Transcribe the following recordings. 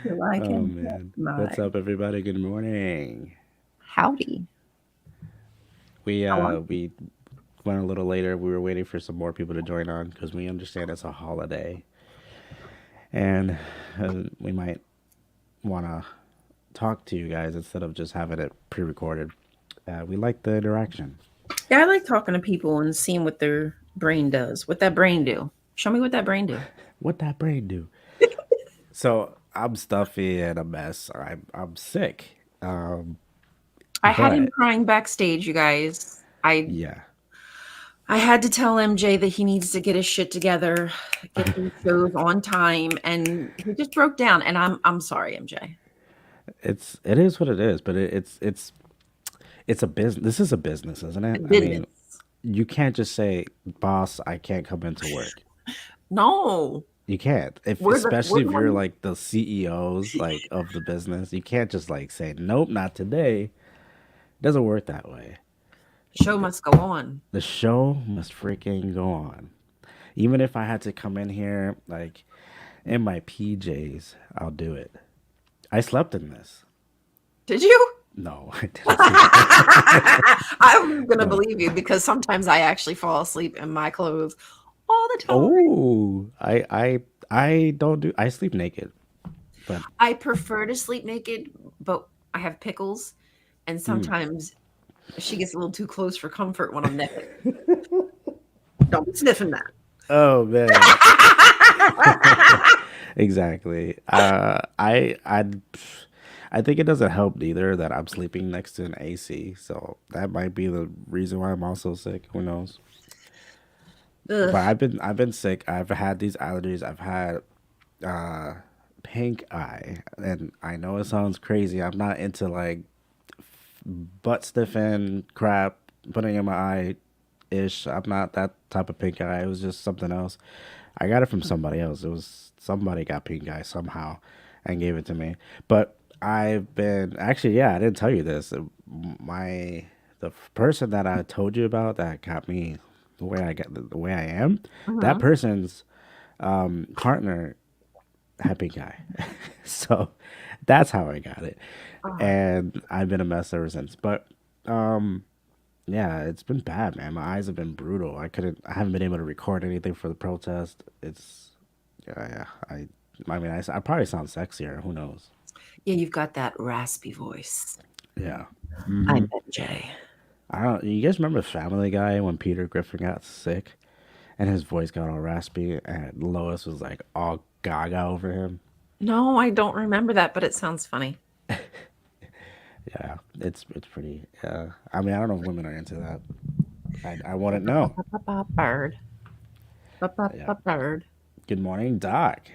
till I Oh can get man. What's my up everybody? Good morning. howdy. We How are uh you? we went a little later. We were waiting for some more people to join on because we understand it's a holiday and we might want to talk to you guys instead of just having it pre-recorded. We like the interaction. Yeah, I like talking to people and seeing what their brain does. What that brain do? Show me what that brain do. What that brain do? So I'm stuffy and a mess. I'm sick. I had him But crying backstage, you guys. yeah, I had to tell MJ that he needs to get his shit together, get these shows on time, and he just broke down. And I'm sorry, MJ. it is what it is. But it's a business. This is a business, isn't it? I mean, Business. you can't just say, "Boss, I can't come into work." No, You can't. If we're especially the if you're ones. like the CEOs like of the business, you can't just like say, "Nope, not today." It doesn't work that way. Show must go on. The show must freaking go on. Even if I had to come in here like in my PJs, I'll do it. I slept in this. Did you? No, I didn't sleep. I'm gonna No. believe you because sometimes I actually fall asleep in my clothes all the time. Oh, I don't do. I sleep naked, but I prefer to sleep naked, but I have pickles, and mm. sometimes she gets a little too close for comfort when I'm naked. Don't be sniffing Oh man. that. Exactly. I think it doesn't help neither that I'm sleeping next to an AC, so that might be the reason why I'm also sick. Who knows? Ugh. But I've been sick. I've had these allergies. I've had uh pink eye, and I know it sounds crazy. I'm not into like butt stiffing crap, putting in my eye ish. I'm not that type of pink eye. It was just something else. I got it from somebody else. It was somebody got pink eye somehow and gave it to me. But I've been actually, yeah, I didn't tell you this. My the person that I told you about that got me the way I am, that Mhm. person's partner had pink eye. So that's how I got it. Oh, And I've been a mess ever since. But yeah, it's been bad, man. My eyes have been brutal. I haven't been able to record anything for the protest. It's, yeah. I mean, I probably sound sexier. Who knows? yeah, you've got that raspy voice. Yeah. I'm Hmm. MJ. I don't. You guys remember Family Guy when Peter Griffin got sick and his voice got all raspy and Lois was like all gaga over him? No, I don't remember that, but it sounds funny. Yeah, it's pretty. I mean, I don't know if women are into that. I wouldn't know. Bird. Yeah. Bird. Good morning, Doc.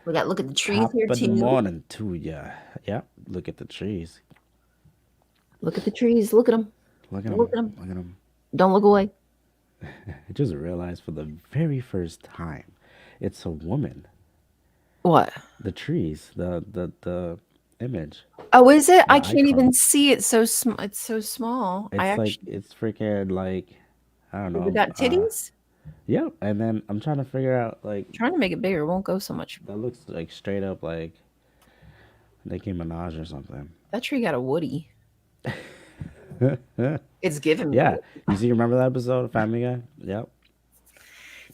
We got look at the trees Top here of the too. morning to ya. Yep. Look at the trees. Look at the trees. Look at them. Look at Look them. at them. Look at them. Don't look away. I just realized for the very first time, it's a woman. What? The trees, the image, Oh, is it? I the can't icon. even see it. It's so small. I It's like actually it's freaking like I don't is it know. got titties? Yep. And then I'm trying to figure out like Trying to make it bigger. It won't go so much. that looks like straight up like Nicki Minaj or something. That tree got a woody. It's giving me a Yeah. woody. You see, remember that episode of Family Guy? Yep.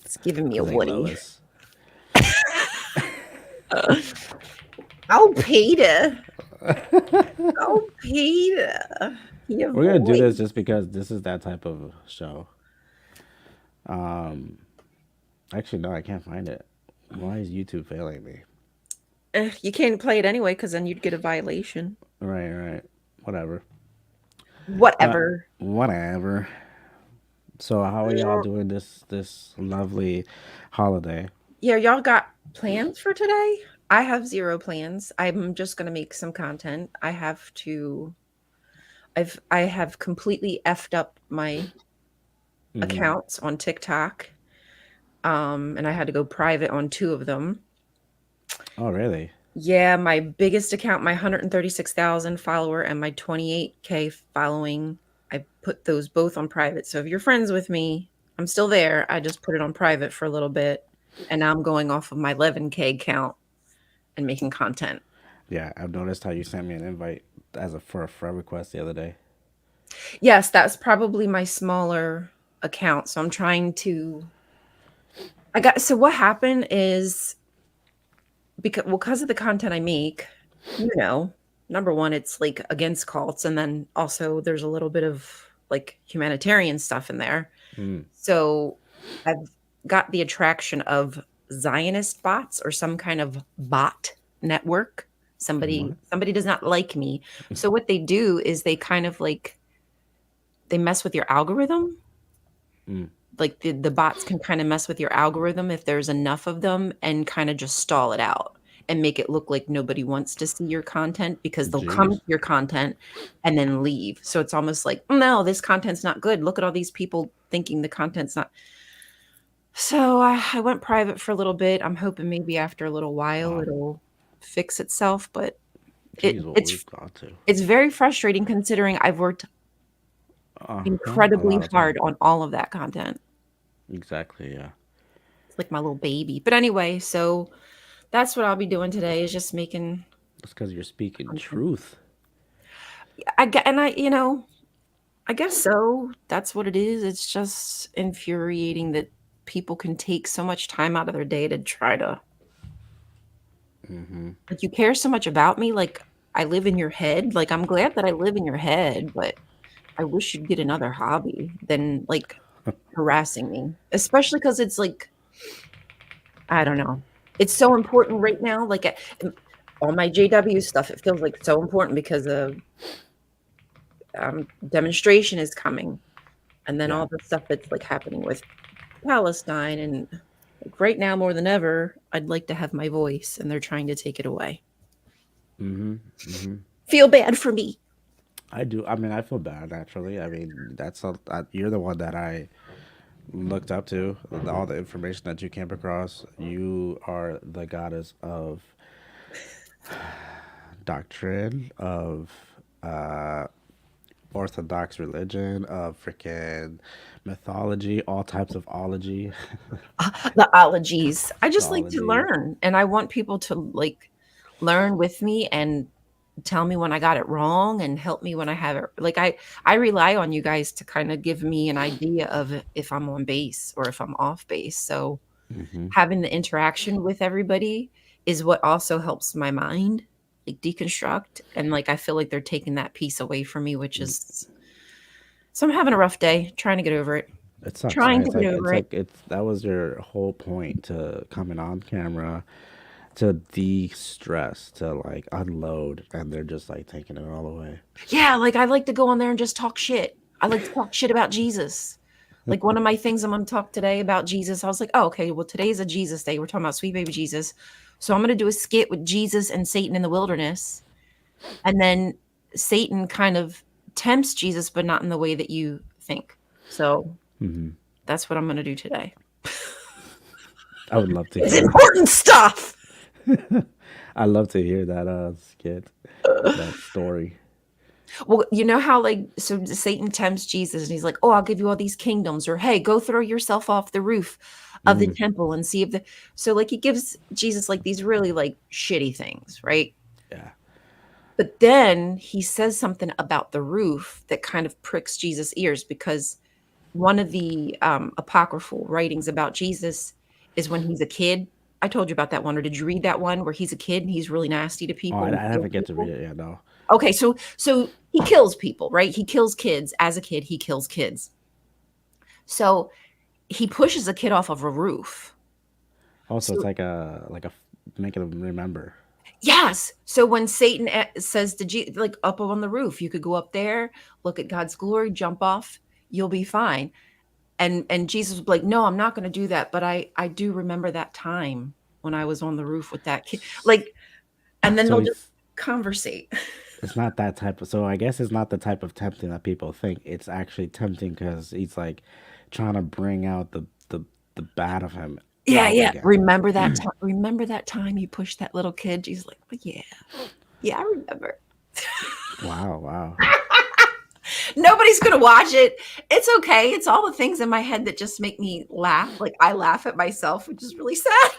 It's giving me a It's like woody. Lois. Oh, Peter. Oh, Peter. Your We're gonna do this voice. just because this is that type of show. Um, Actually, no, I can't find it. Why is YouTube failing me? You can't play it anyway because then you'd get a violation. Right, right. Whatever. Uh, Whatever. Whatever. So, how are y'all doing this lovely holiday? Yeah, y'all got plans for today? I have zero plans. I'm just gonna make some content. I have completely effed up my Hmm. accounts on TikTok. And I had to go private on two of them. Oh, really? Yeah, my biggest account, my 136,000 follower and my 28K following, I put those both on private. So if you're friends with me, I'm still there. I just put it on private for a little bit. And now I'm going off of my 11K count and making content. Yeah, I've noticed how you sent me an invite for a friend request the other day. Yes, that's probably my smaller account. So I'm trying to I got so what happened is because of the content I make, you know, number one, it's like against cults, and then also there's a little bit of like humanitarian stuff in there. Mm. So I've got the attraction of Zionist bots or some kind of bot network. Somebody What? somebody does not like me. So what they do is they kind of like they mess with your algorithm. Mm. Like the bots can kind of mess with your algorithm if there's enough of them and kind of just stall it out and make it look like nobody wants to see your content because they'll come to Jeez. your content and then leave. So it's almost like, no, this content's not good. Look at all these people thinking the content's not. So I went private for a little bit. I'm hoping maybe after a little while Wow. it'll fix itself, but it Jeez, what it's we've gone to. it's very frustrating considering I've worked A incredibly lot of time. hard on all of that content. Exactly, yeah. It's like my little baby. But anyway, so that's what I'll be doing today is just making That's because you're speaking content. truth. I get, and I guess so. That's what it is. It's just infuriating that people can take so much time out of their day to try to Mm-hmm. like you care so much about me. Like I live in your head. Like I'm glad that I live in your head, but I wish you'd get another hobby than like harassing me, especially because it's like I don't know. It's so important right now. Like all my JW stuff, it feels like so important because a demonstration is coming, and then Yeah. all the stuff that's like happening with Palestine, and like right now more than ever, I'd like to have my voice, and they're trying to take it away. Mm-hmm. Mm-hmm. Feel bad for me. I do. I mean, I feel bad naturally. I mean, you're the one that I looked up to. All the information that you came across. You are the goddess of doctrine, of uh, orthodox religion, of freaking mythology, all types of ology, The ologies. I just like to zoology. learn, and I want people to like learn with me and tell me when I got it wrong and help me when I have it. Like I rely on you guys to kind of give me an idea of if I'm on base or if I'm off base. So Mm-hmm. having the interaction with everybody is what also helps my mind like deconstruct, and like I feel like they're taking that piece away from me, which is so I'm having a rough day trying to get over it. It sucks, Trying right? to get over it. It's that was your whole point to coming on camera to de-stress, to like unload, and they're just like taking it all away. Yeah, like I like to go on there and just talk shit. I like to talk shit about Jesus. Like one of my things I'm going to talk today about Jesus. I was like, oh, okay, well, today's a Jesus day. We're talking about sweet baby Jesus. So I'm going to do a skit with Jesus and Satan in the wilderness. And then Satan kind of tempts Jesus, but not in the way that you think. So that's what I'm going to do today. I would love to It's hear it. important stuff. I love to hear that skit, that story. Well, you know how like so Satan tempts Jesus and he's like, "Oh, I'll give you all these kingdoms," or "Hey, go throw yourself off the roof of the Mm, temple and see if the." So like he gives Jesus like these really like shitty things, right? yeah. But then he says something about the roof that kind of pricks Jesus' ears because one of the apocryphal writings about Jesus is when he's a kid. I told you about that one, or did you read that one where he's a kid and he's really nasty to Oh, people and I kills haven't get to read people? it yet. No. Okay, so he kills people, right? He kills kids. As a kid, he kills kids. So he pushes a kid off of a roof. Also, it's So like making them remember. yes. So when Satan says to Jesus, like up on the roof, you could go up there, look at God's glory, jump off, you'll be fine. And Jesus was like, no, I'm not going to do that. But I do remember that time when I was on the roof with that kid. Like, and then So they'll just it's conversate. it's not that type of. So I guess it's not the type of tempting that people think. It's actually tempting because he's like trying to bring out the bad of him Yeah, out yeah. again. Remember that time? Remember that time you pushed that little kid? She's like, oh, yeah, yeah, I remember. Wow, wow. Nobody's gonna watch it. It's okay. It's all the things in my head that just make me laugh. Like I laugh at myself, which is really sad.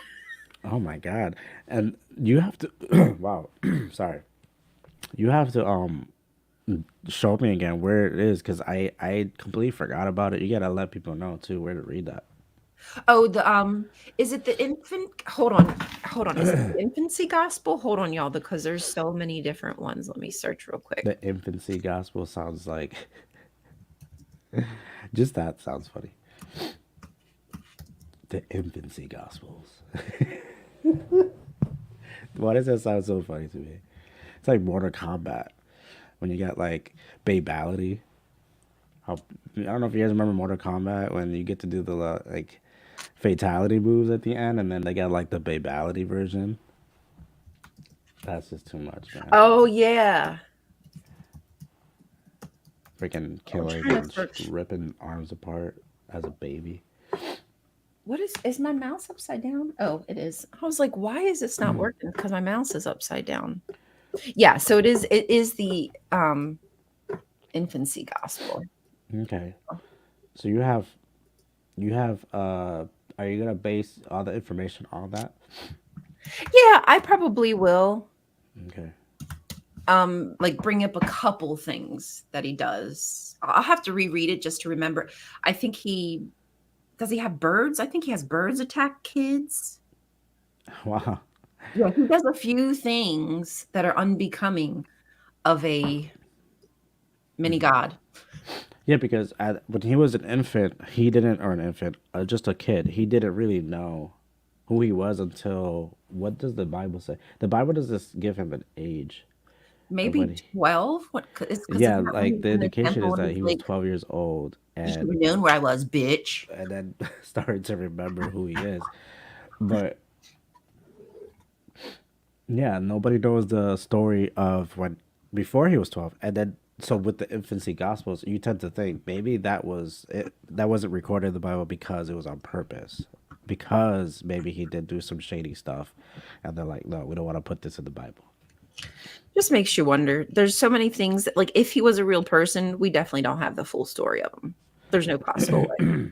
Oh my god. And you have to wow, sorry. You have to show me again where it is cuz I completely forgot about it. You got to let people know too where to read that. Oh, is it the infant? Hold on. Is it the infancy gospel? Hold on, y'all, because there's so many different ones. Let me search real quick. The infancy gospel sounds like just that sounds funny. The infancy gospels. Why does that sound so funny to me? It's like Mortal Kombat when you got like babality. How I don't know if you guys remember Mortal Kombat when you get to do the like fatality moves at the end, and then they got like the babality version. That's just too much, man. Oh yeah. Freaking I'm killing trying to and search. ripping arms apart as a baby. What is my mouse upside down? Oh, it is. I was like, why is this not working? Because my mouse is upside down. Yeah, so it is the infancy gospel. Okay, so you have are you gonna base all the information on that? Yeah, I probably will. Okay. Like bring up a couple things that he does. I'll have to reread it just to remember. I think he does he have birds? I think he has birds attack kids. Wow. Yeah, he does a few things that are unbecoming of a mini god. Yeah, because when he was an infant, he didn't, or an infant, just a kid, he didn't really know who he was until, what does the Bible say? The Bible does this give him an age of when Maybe he, 12. What it's because yeah, isn't that when like he's the in the indication is temple and that he's he was like, 12 years old you should have known where I was, bitch. and then started to remember who he is. But yeah, nobody knows the story of when before he was 12. And then so with the infancy gospels, you tend to think maybe that was it, that wasn't recorded in the Bible because it was on purpose. Because maybe he did do some shady stuff and they're like, "No, we don't want to put this in the Bible." Just makes you wonder. There's so many things that, like, if he was a real person, we definitely don't have the full story of him. There's no possible way.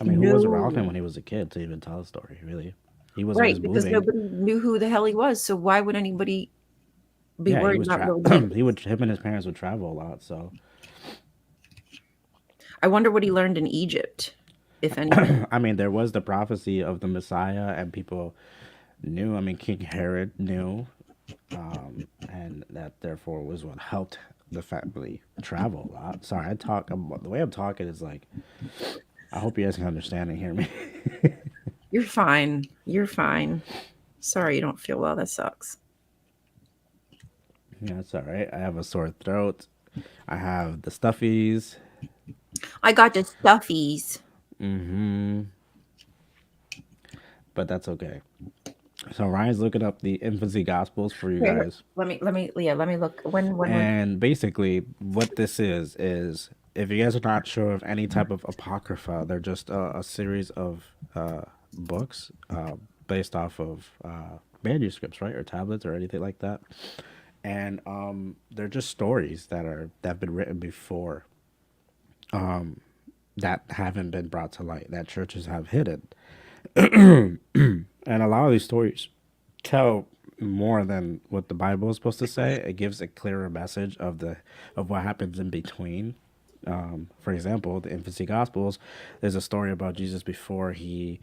I mean, who was around him No. when he was a kid to even tell a story, really? He was Right, always because moving. nobody knew who the hell he was, so why would anybody be Yeah, he worried was about little babies? he would him and his parents would travel a lot, so I wonder what he learned in Egypt, if anything. I mean, there was the prophecy of the Messiah, and people knew. I mean, King Herod knew, and that therefore was what helped the family travel a lot. Sorry, the way I'm talking is like I hope you guys can understand and hear me. You're fine. You're fine. Sorry you don't feel well, that sucks. Yeah, it's all right. I have a sore throat. I have the stuffies. I got the stuffies. But that's okay. So Ryan's looking up the infancy gospels for you Here, guys. let me look. When And basically, what this is if you guys are not sure of any type of apocrypha, they're just a series of books based off of manuscripts, right, or tablets, or anything like that. And they're just stories that have been written before that haven't been brought to light that churches have hidden. And a lot of these stories tell more than what the Bible is supposed to say. It gives a clearer message of what happens in between. For example, the infancy gospels, there's a story about Jesus before he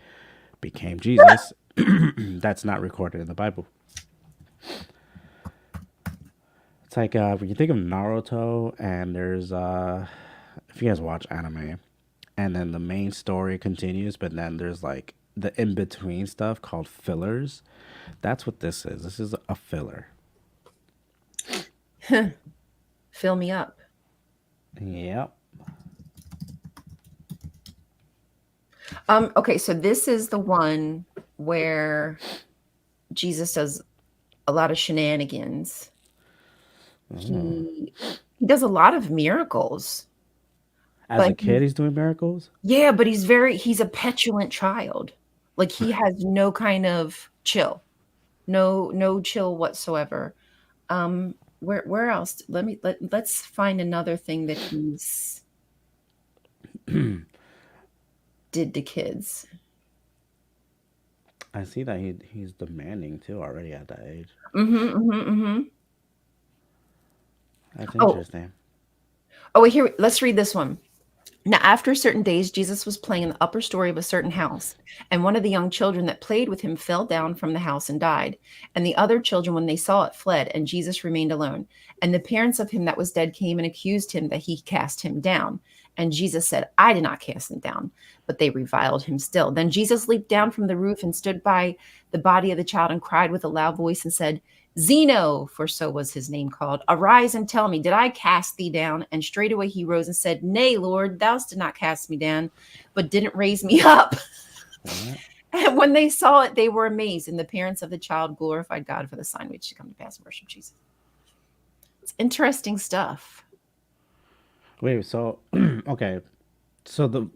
became Jesus. That's not recorded in the Bible. It's like when you think of Naruto, and there's if you guys watch anime, and then the main story continues, but then there's like the in between stuff called fillers. That's what this is. This is a filler. fill me up. Yep. Okay, so this is the one where Jesus does a lot of shenanigans. He does a lot of miracles, As but a kid, he's doing miracles. yeah, but he's a petulant child. Like he has no kind of chill. No chill whatsoever. Where else? Let's find another thing that he's did to kids. I see that he's demanding too already at that age. Mhm. That's Oh, interesting. oh, wait, here, let's read this one. Now, after certain days, Jesus was playing in the upper story of a certain house, and one of the young children that played with him fell down from the house and died. And the other children, when they saw it, fled, and Jesus remained alone. And the parents of him that was dead came and accused him that he cast him down. And Jesus said, I did not cast him down, but they reviled him still. Then Jesus leaped down from the roof and stood by the body of the child and cried with a loud voice and said, Zeno, for so was his name called, arise and tell me, did I cast thee down? And straightway he rose and said, Nay, Lord, thou didst not cast me down, but didn't raise me up. What? And when they saw it, they were amazed. And the parents of the child glorified God for the sign which should come to pass and worship Jesus. It's interesting stuff. Wait, so okay. So the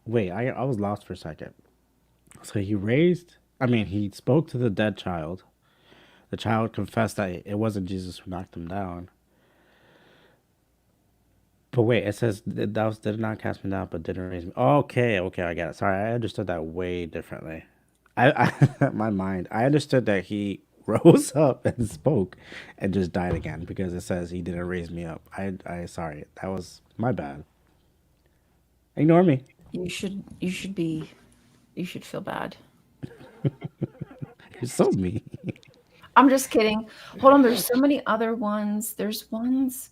wait, I was lost for a second. So he raised I mean, he spoke to the dead child. The child confessed that it wasn't Jesus who knocked him down. But wait, it says thou did not cast me down, but didn't raise me. Okay, okay, I got it. Sorry, I understood that way differently. My mind, I understood that he rose up and spoke, and just died again because it says he didn't raise me up. Sorry, that was my bad. Ignore me. You should feel bad. You're so mean. I'm just kidding. Hold on, there's so many other ones. There's ones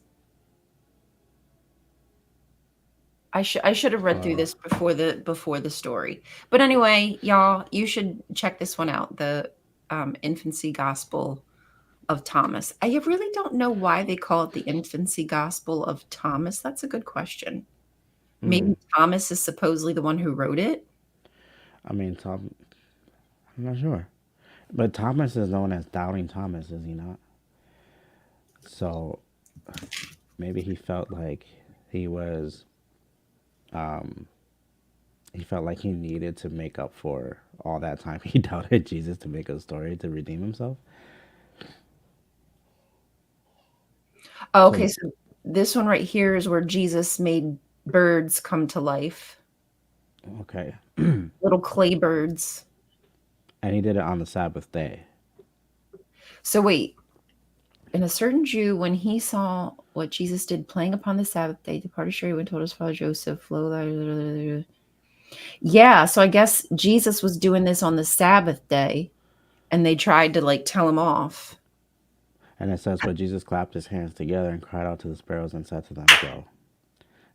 I should have read through Uh, this before the story. But anyway, y'all, you should check this one out. The infancy gospel of Thomas. I really don't know why they call it the infancy gospel of Thomas. That's a good question. Maybe mm, Thomas is supposedly the one who wrote it. I mean, Tom. I'm not sure, but Thomas is known as Doubting Thomas, is he not? So maybe he felt like he was he felt like he needed to make up for all that time he doubted Jesus to make a story to redeem himself. Oh, So okay, so this one right here is where Jesus made birds come to life, okay, little clay birds. and he did it on the Sabbath day. So wait, and a certain Jew, when he saw what Jesus did playing upon the Sabbath day, departed straightway and told his father Joseph, yeah, so I guess Jesus was doing this on the Sabbath day, and they tried to like tell him off. And it says, but Jesus clapped his hands together and cried out to the sparrows and said to them, "Go."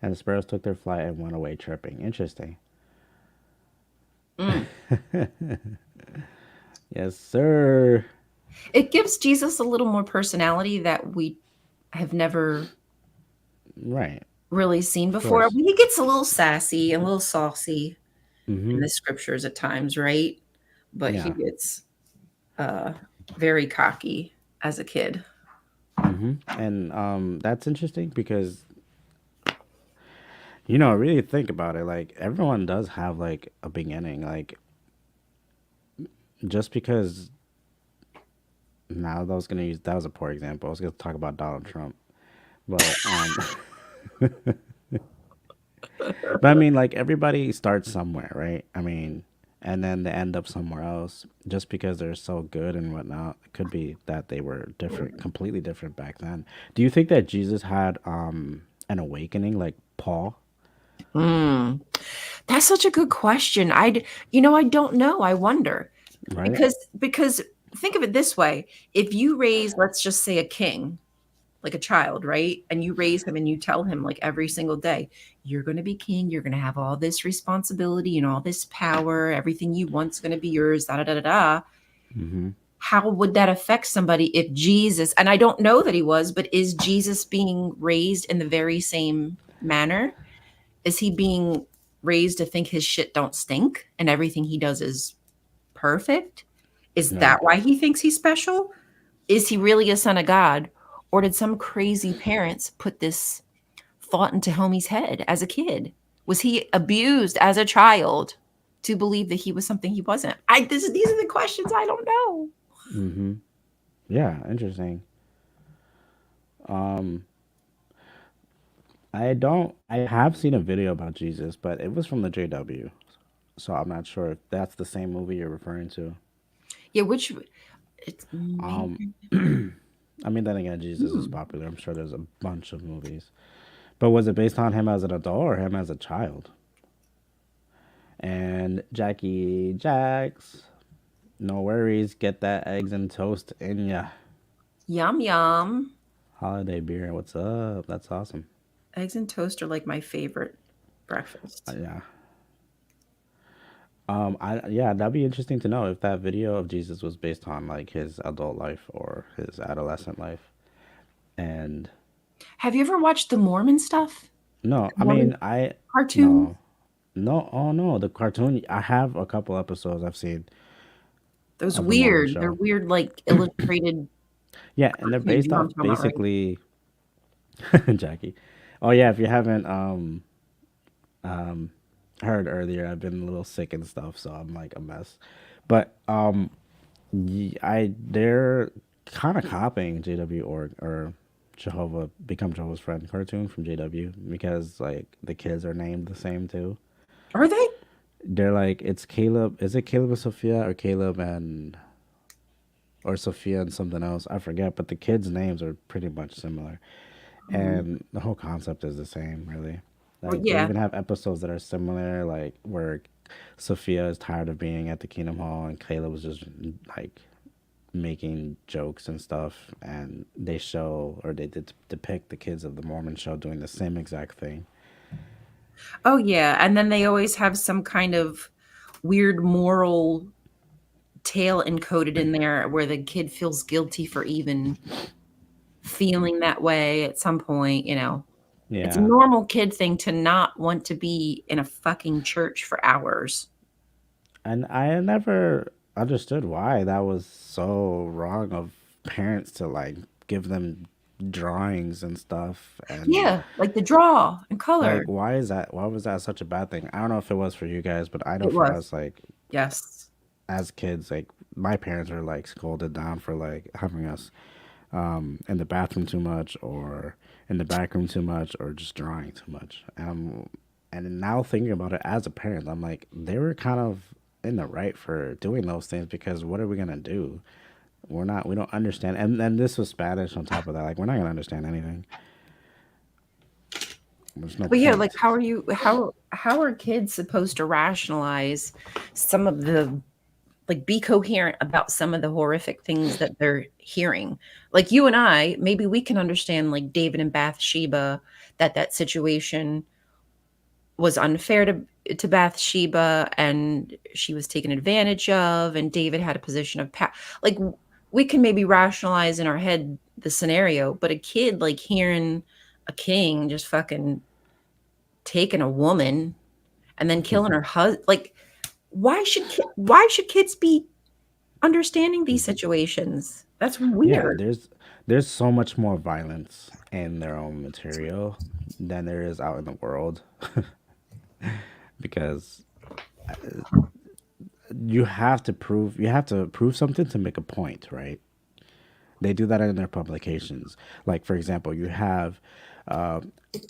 And the sparrows took their flight and went away chirping. Interesting. Mm. Yes, sir. It gives Jesus a little more personality that we have never Right. really seen Of before. course. He gets a little sassy and a little saucy in Mm-hmm. the scriptures at times, right? But he Yeah. gets uh, very cocky as a kid. Mm-hmm. And that's interesting because really think about it. Like everyone does have like a beginning. Like just because now that was gonna use that was a poor example. I was gonna talk about Donald Trump, but but I mean like everybody starts somewhere, right? I mean, and then they end up somewhere else just because they're so good and whatnot. It could be that they were different, completely different back then. Do you think that Jesus had an awakening like Paul? Mm. That's such a good question. I don't know. I wonder Right? because think of it this way: if you raise, let's just say, a king, like a child, right? And you raise him and you tell him like every single day, you're going to be king, you're going to have all this responsibility and all this power, everything you want's going to be yours, da da da da da. Mm-hmm. How would that affect somebody if Jesus, and I don't know that he was, but is Jesus being raised in the very same manner? Is he being raised to think his shit don't stink and everything he does is perfect? Is that Right. why he thinks he's special? Is he really a son of God? Or did some crazy parents put this thought into Homie's head as a kid? Was he abused as a child to believe that he was something he wasn't? These are the questions I don't know. Mm-hmm. Yeah, interesting. Um, I have seen a video about Jesus, but it was from the JW. So I'm not sure if that's the same movie you're referring to. Yeah, which it's Um, maybe. I mean, then again, Jesus is Hmm. popular. I'm sure there's a bunch of movies. But was it based on him as an adult or him as a child? And Jackie Jacks, no worries, get that eggs and toast in ya. Yum yum. Holiday beer, what's up? That's awesome. Eggs and toast are like my favorite breakfast. Yeah. Yeah, that'd be interesting to know if that video of Jesus was based on like his adult life or his adolescent life. And Have you ever watched the Mormon stuff? no, I Mormon mean, I cartoons? no, no, oh no, the cartoon. I have a couple episodes I've seen Those of the Mormon weird. They're show. weird, like illustrated Yeah, and they're cartoons. You based know what off I'm talking about, right? basically Jackie. Oh yeah, if you haven't heard earlier, I've been a little sick and stuff, so I'm like a mess. But I they're kind of copying JW or Jehovah Become Jehovah's Friend cartoon from JW because like the kids are named the same too. Are they? They're like it's Caleb. Is it Caleb and Sophia or Caleb and or Sophia and something else? I forget, but the kids' names are pretty much similar, Mm. and the whole concept is the same, really. Well, Like they yeah. even have episodes that are similar, like where Sophia is tired of being at the Kingdom Hall and Caleb was just like making jokes and stuff, and they show or they did depict the kids of the Mormon show doing the same exact thing. Oh, yeah. And then they always have some kind of weird moral tale encoded in there where the kid feels guilty for even feeling that way at some point, you know. It's a Yeah, normal kid thing to not want to be in a fucking church for hours. and I never understood why that was so wrong of parents to like give them drawings and stuff and Yeah, like the draw and like color. why is that, why was that such a bad thing? I don't know if it was for you guys, but I know It for was. us, like Yes. as kids, like my parents were like scolded down for like having us in the bathroom too much or in the back room too much or just drawing too much. And now thinking about it as a parent, I'm like, they were kind of in the right for doing those things because what are we gonna do? We don't understand. And this was Spanish on top of that. Like we're not gonna understand anything. There's no But yeah, like point. how are kids supposed to rationalize some of the like be coherent about some of the horrific things that they're hearing? Like you and I, maybe we can understand like David and Bathsheba, that situation was unfair to Bathsheba and she was taken advantage of and David had a position of power. Like we can maybe rationalize in our head the scenario, but a kid like hearing a king just fucking taking a woman and then killing her husband, like why should kids be understanding these situations? That's Yeah, weird. there's so much more violence in their own material than there is out in the world because you have to prove something to make a point, right? They do that in their publications. Like for example, you have uh,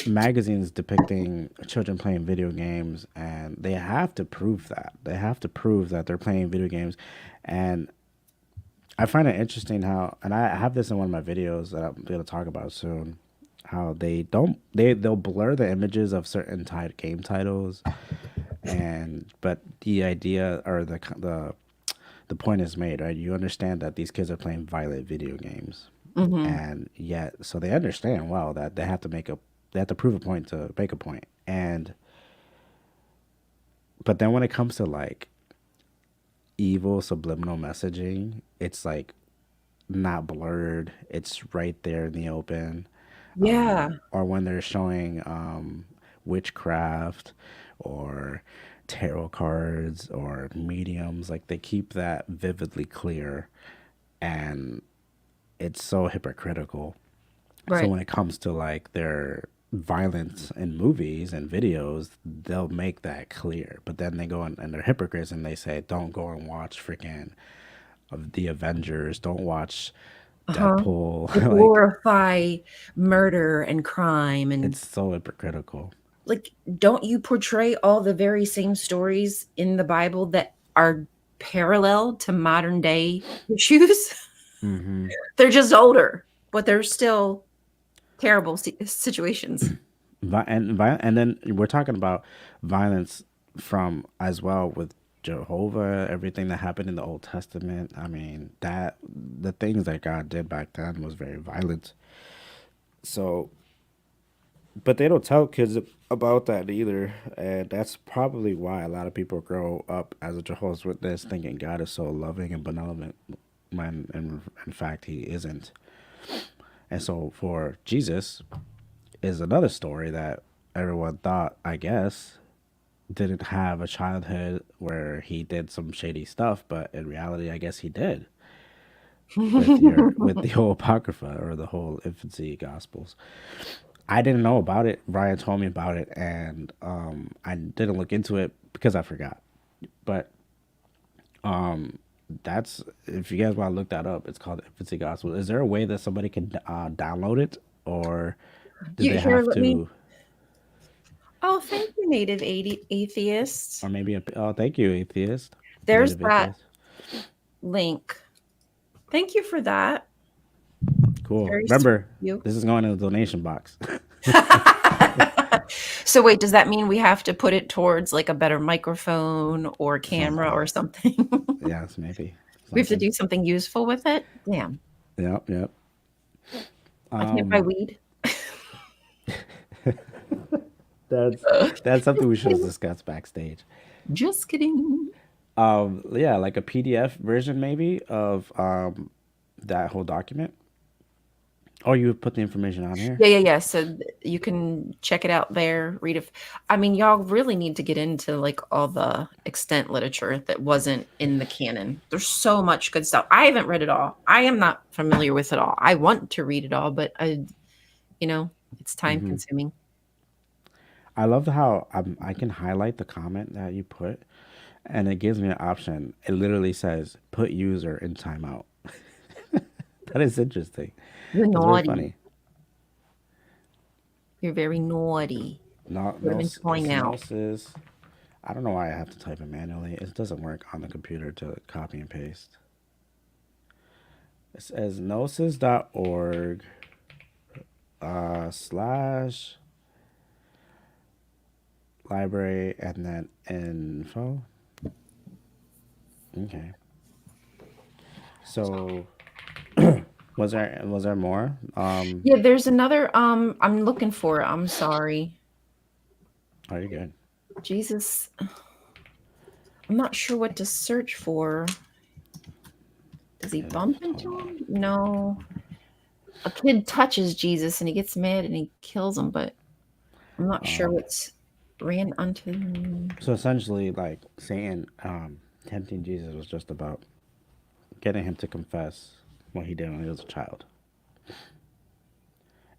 magazines depicting children playing video games, and they have to prove that. They have to prove that they're playing video games, and I find it interesting how, and I have this in one of my videos that I'm going to talk about soon. How they don't they'll blur the images of certain game titles, and but the idea or the point is made, right? You understand that these kids are playing violent video games, Mhm. and yet so they understand well that they have to prove a point to make a point, and but then when it comes to like evil subliminal messaging, it's like not blurred. It's right there in the open. Yeah. Or when they're showing witchcraft or tarot cards or mediums, like they keep that vividly clear, and it's so hypocritical. So Right. when it comes to like their violence in movies and videos, they'll make that clear. But then they go and they're hypocrites and they say, don't go and watch freaking of the Avengers. Don't watch Uh-huh. They Deadpool. Like glorify murder and crime and it's so hypocritical. like don't you portray all the very same stories in the Bible that are parallel to modern day issues. Mm-hmm. They're just older, but they're still terrible situations. And then we're talking about violence from as well with Jehovah, everything that happened in the Old Testament. I mean, that the things that God did back then was very violent. So, but they don't tell kids about that either, and that's probably why a lot of people grow up as a Jehovah's Witness thinking God is so loving and benevolent, when in fact He isn't. And so for Jesus is another story that everyone thought, I guess, didn't have a childhood where he did some shady stuff, but in reality, I guess he did with the whole apocrypha or the whole infancy gospels. I didn't know about it. Brian told me about it, and I didn't look into it because I forgot. But that's, if you guys want to look that up, it's called the infancy gospel. Is there a way that somebody can download it, or did You they here, have let me. to? Oh, thank you, native atheist. Or maybe a, oh, thank you, atheist, There's native that atheist. link. Thank you for that. Cool. Very sweet of Remember, you. this is going in the donation box. So wait, does that mean we have to put it towards like a better microphone or camera Something. or something? Yes, maybe We have to something. do something useful with it? Damn. Yep, yep. I can't buy weed. That's that's something we should have discussed backstage. Just kidding. Yeah, like a PDF version maybe of that whole document. Or you would put the information on here. Yeah, yeah, yeah. So you can check it out there. Read it. I mean, y'all really need to get into like all the extant literature that wasn't in the canon. There's so much good stuff. I haven't read it all. I am not familiar with it all. I want to read it all, but you know, it's time consuming. I love how I can highlight the comment that you put, and it gives me an option. It literally says put user in timeout. That is interesting. You're That's very naughty. funny. You're very naughty. No, Put them no, in timeout. Snosis. I don't know why I have to type it manually. It doesn't work on the computer to copy and paste. It says gnosis.org slash library and then info. Okay. So was there more? Yeah, there's another I'm looking for it. I'm sorry. Are you good? Jesus. I'm not sure what to search for. Does he bump into him? No. A kid touches Jesus and he gets mad and he kills him, but I'm not sure what's ran unto him. So essentially, like Satan tempting Jesus was just about getting him to confess what he did when he was a child.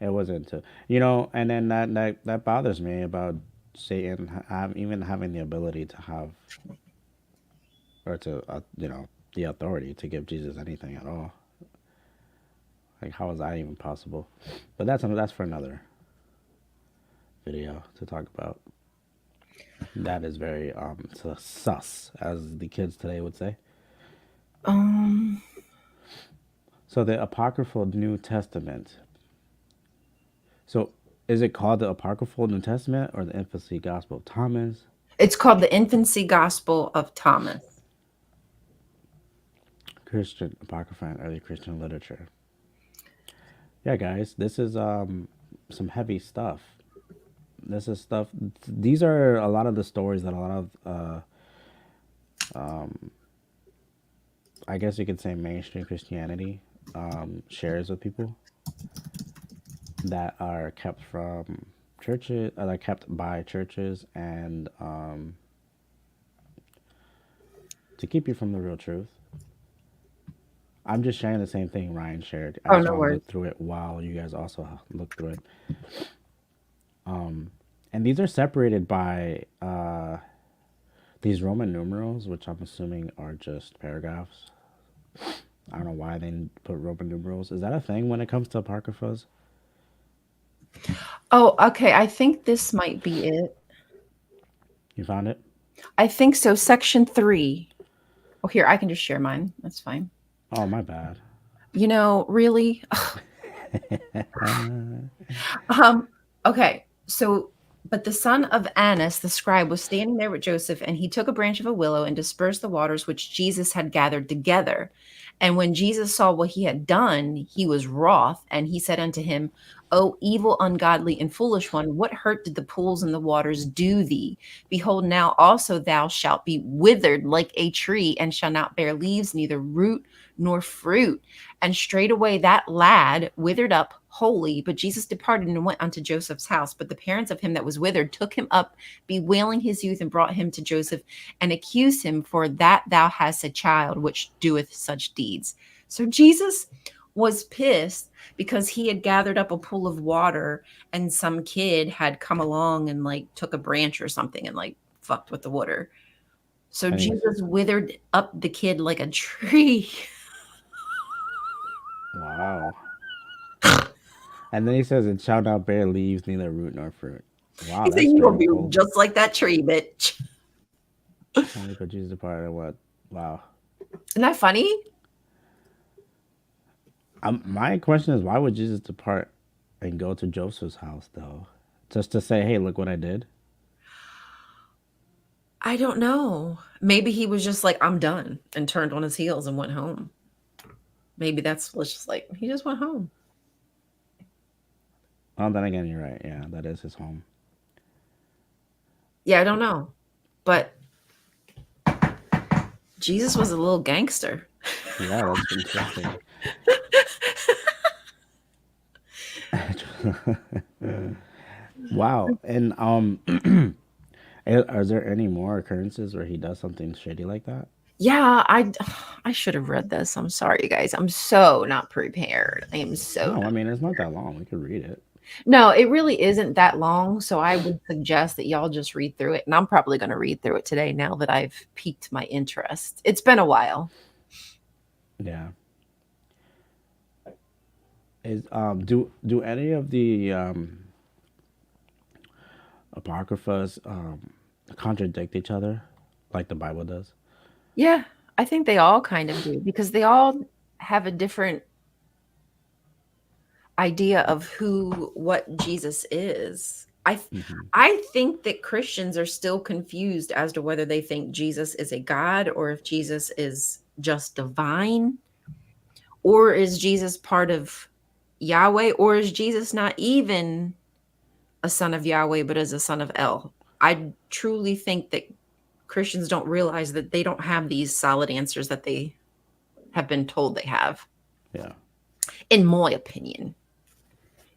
It wasn't to, and then that bothers me about Satan even having the ability to have, or to, the authority to give Jesus anything at all. Like, how is that even possible? But that's for another video to talk about. That is very sus, as the kids today would say. Um, So the apocryphal New Testament. So is it called the apocryphal New Testament or the infancy Gospel of Thomas? it's called the Infancy Gospel of Thomas. Christian apocrypha and early Christian literature. Yeah, guys, this is some heavy stuff. This is stuff. These are a lot of the stories that a lot of I guess you could say mainstream Christianity shares with people, that are kept from churches, that are kept by churches, and to keep you from the real truth. I'm just sharing the same thing Ryan shared. I Oh, just no want to worries. look through it while you guys also look through it. And these are separated by these Roman numerals, which I'm assuming are just paragraphs. I don't know why they put Roman numerals. Is that a thing when it comes to apocryphas? Oh, okay. I think this might be it. You found it? I think so. Section 3. Oh, here, I can just share mine. That's fine. Oh, my bad. Really? Um, okay. So, but the son of Annas, the scribe, was standing there with Joseph, and he took a branch of a willow and dispersed the waters which Jesus had gathered together. And when Jesus saw what he had done, he was wroth, and he said unto him, O evil, ungodly, and foolish one, what hurt did the pools and the waters do thee? Behold, now also thou shalt be withered like a tree, and shall not bear leaves, neither root nor fruit. And straightway that lad withered up wholly. But Jesus departed and went unto Joseph's house. But the parents of him that was withered took him up, bewailing his youth, and brought him to Joseph, and accused him, for that thou hast a child which doeth such deeds. So Jesus was pissed because he had gathered up a pool of water, and some kid had come along and like took a branch or something and like fucked with the water. So And he's Jesus withered up the kid like a tree. wow. And then he says, "It shall not bear leaves, neither root nor fruit." Wow, He said, that's "You straight gonna and be cold. just like that tree, bitch." Only for Jesus departed. What? Wow. Isn't that funny? My question is, why would Jesus depart and go to Joseph's house though? Just to say, "Hey, look what I did." I don't know. Maybe he was just like, "I'm done," and turned on his heels and went home. Maybe that's was just like he just went home. Oh, then again, you're right. Yeah, that is his home. Yeah, I don't know. But Jesus was a little gangster. Yeah, that's interesting. Wow. And are there any more occurrences where he does something shady like that? Yeah, I should have read this. I'm sorry, you guys. I'm so not prepared. I am so No, I not. mean it's not that long. We could read it. No, it really isn't that long, so I would suggest that y'all just read through it, and I'm probably gonna read through it today now that I've piqued my interest. It's been a while. Yeah. Is do any of the apocryphas contradict each other like the Bible does? Yeah, I think they all kind of do because they all have a different idea of who what Jesus is. Hmm. I think that Christians are still confused as to whether they think Jesus is a god or if Jesus is just divine or is Jesus part of Yahweh or is Jesus not even a son of Yahweh but is a son of El. I truly think that Christians don't realize that they don't have these solid answers that they have been told they have, Yeah. in my opinion.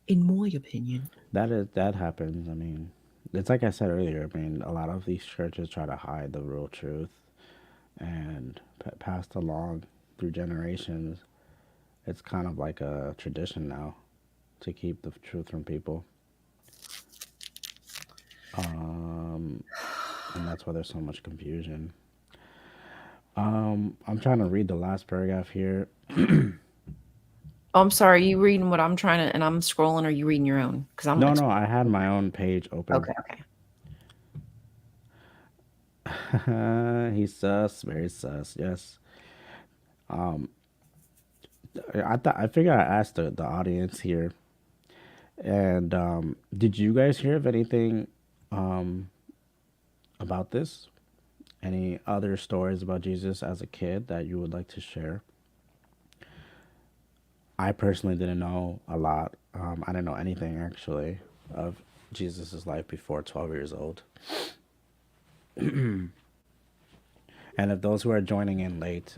In my opinion. That happens. I mean, it's like I said earlier. I mean, a lot of these churches try to hide the real truth and passed along through generations. It's kind of like a tradition now to keep the truth from people. Um, and that's why there's so much confusion. I'm trying to read the last paragraph here. Oh, I'm sorry. You reading what I'm trying to, and I'm scrolling, or you reading your own? Because I'm No, like, no, I had my own page open. okay, okay. He's sus, very sus. Yes. I figured I asked the audience here, and did you guys hear of anything about this? Any other stories about Jesus as a kid that you would like to share? I personally didn't know a lot. I didn't know anything actually of Jesus's life before 12 years old. And if those who are joining in late,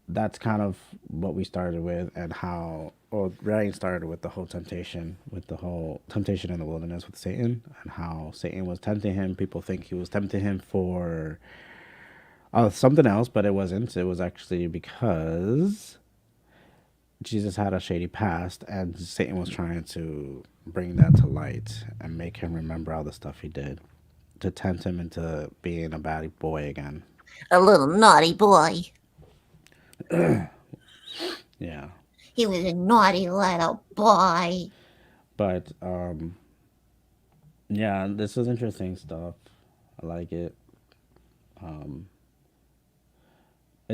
that's kind of what we started with, and how, well, Ryan started with the whole temptation, with the whole temptation in the wilderness with Satan, and how Satan was tempting him. People think he was tempting him for something else, but it wasn't. It was actually because Jesus had a shady past, and Satan was trying to bring that to light and make him remember all the stuff he did to tempt him into being a bad boy again. A little naughty boy. Yeah. He was a naughty little boy. But yeah, this is interesting stuff. I like it.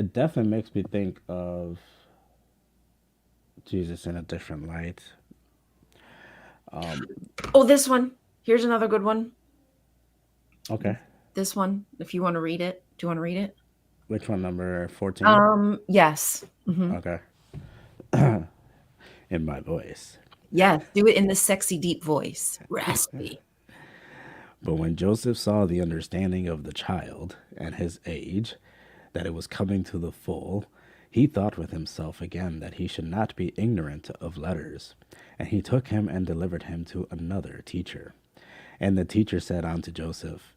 it definitely makes me think of Jesus in a different light. Oh, this one. Here's another good one. Okay. This one, if you want to read it. Do you want to read it? Which one, number 14? Yes. Hmm. Okay. In my voice. Yes. Do it in the sexy, deep voice. Raspy. But when Joseph saw the understanding of the child and his age, that it was coming to the full, he thought with himself again that he should not be ignorant of letters. And he took him and delivered him to another teacher. And the teacher said unto Joseph,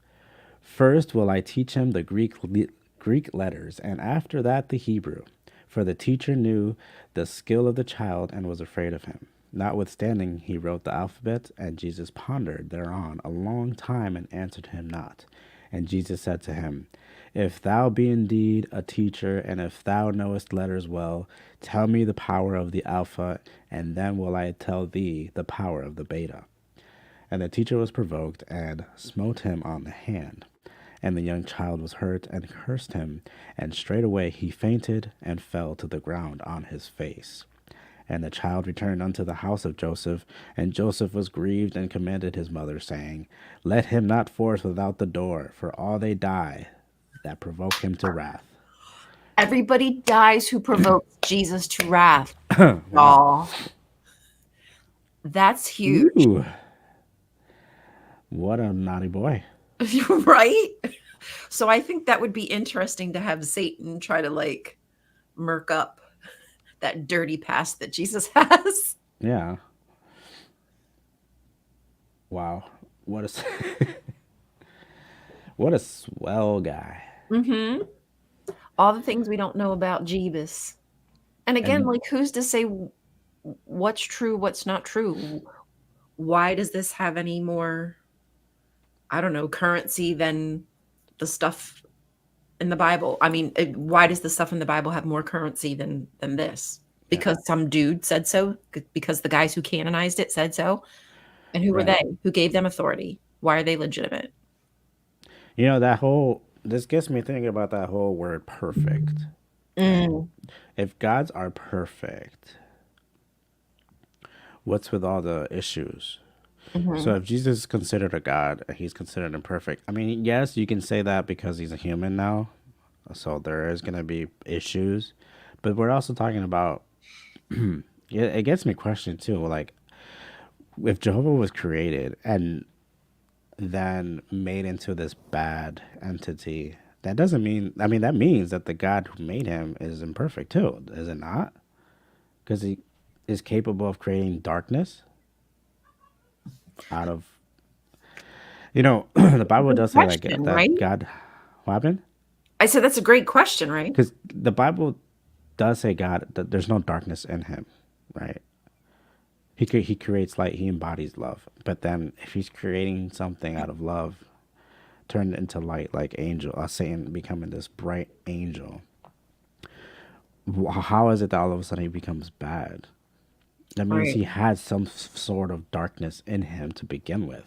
first will I teach him the Greek letters, and after that the Hebrew. For the teacher knew the skill of the child and was afraid of him. Notwithstanding, he wrote the alphabet, and Jesus pondered thereon a long time and answered him not. And Jesus said to him, if thou be indeed a teacher, and if thou knowest letters well, tell me the power of the alpha, and then will I tell thee the power of the beta. And the teacher was provoked, and smote him on the hand. And the young child was hurt, and cursed him, and straightway he fainted, and fell to the ground on his face. And the child returned unto the house of Joseph, and Joseph was grieved, and commanded his mother, saying, let him not forth without the door, for all they die that provoke him to wrath. Everybody dies who provokes Jesus to wrath. Wow. Y'all. That's huge. Ooh. What a naughty boy. Right? So I think that would be interesting to have Satan try to like murk up that dirty past that Jesus has. Yeah. Wow. What a what a swell guy. Mm-hmm. All the things we don't know about Jeebus. And again, And like who's to say what's true, what's not true? Why does this have any more, I don't know, currency than the stuff in the Bible? I mean, why does the stuff in the Bible have more currency than this? yeah, Because some dude said so? Because the guys who canonized it said so? And who were right. they? Who gave them authority? Why are they legitimate? You know, that whole this gets me thinking about that whole word perfect. Right? Mm. If gods are perfect, what's with all the issues? So Hmm. if Jesus is considered a god, he's considered imperfect. I mean, yes, you can say that because he's a human now. So there is going to be issues, but we're also talking about it gets me questioning too, like if Jehovah was created and then made into this bad entity, that doesn't mean, I mean, that means that the God who made him is imperfect too, is it not? Because he is capable of creating darkness out of, the Bible Good does say like question, right? that God, what happened? I said that's a great question, right? Because the Bible does say God, that there's no darkness in him, right? He creates light, he embodies love. But then if he's creating something out of love, turned into light like angel, Satan becoming this bright angel, how is it that all of a sudden he becomes bad? That means Right. he had some sort of darkness in him to begin with.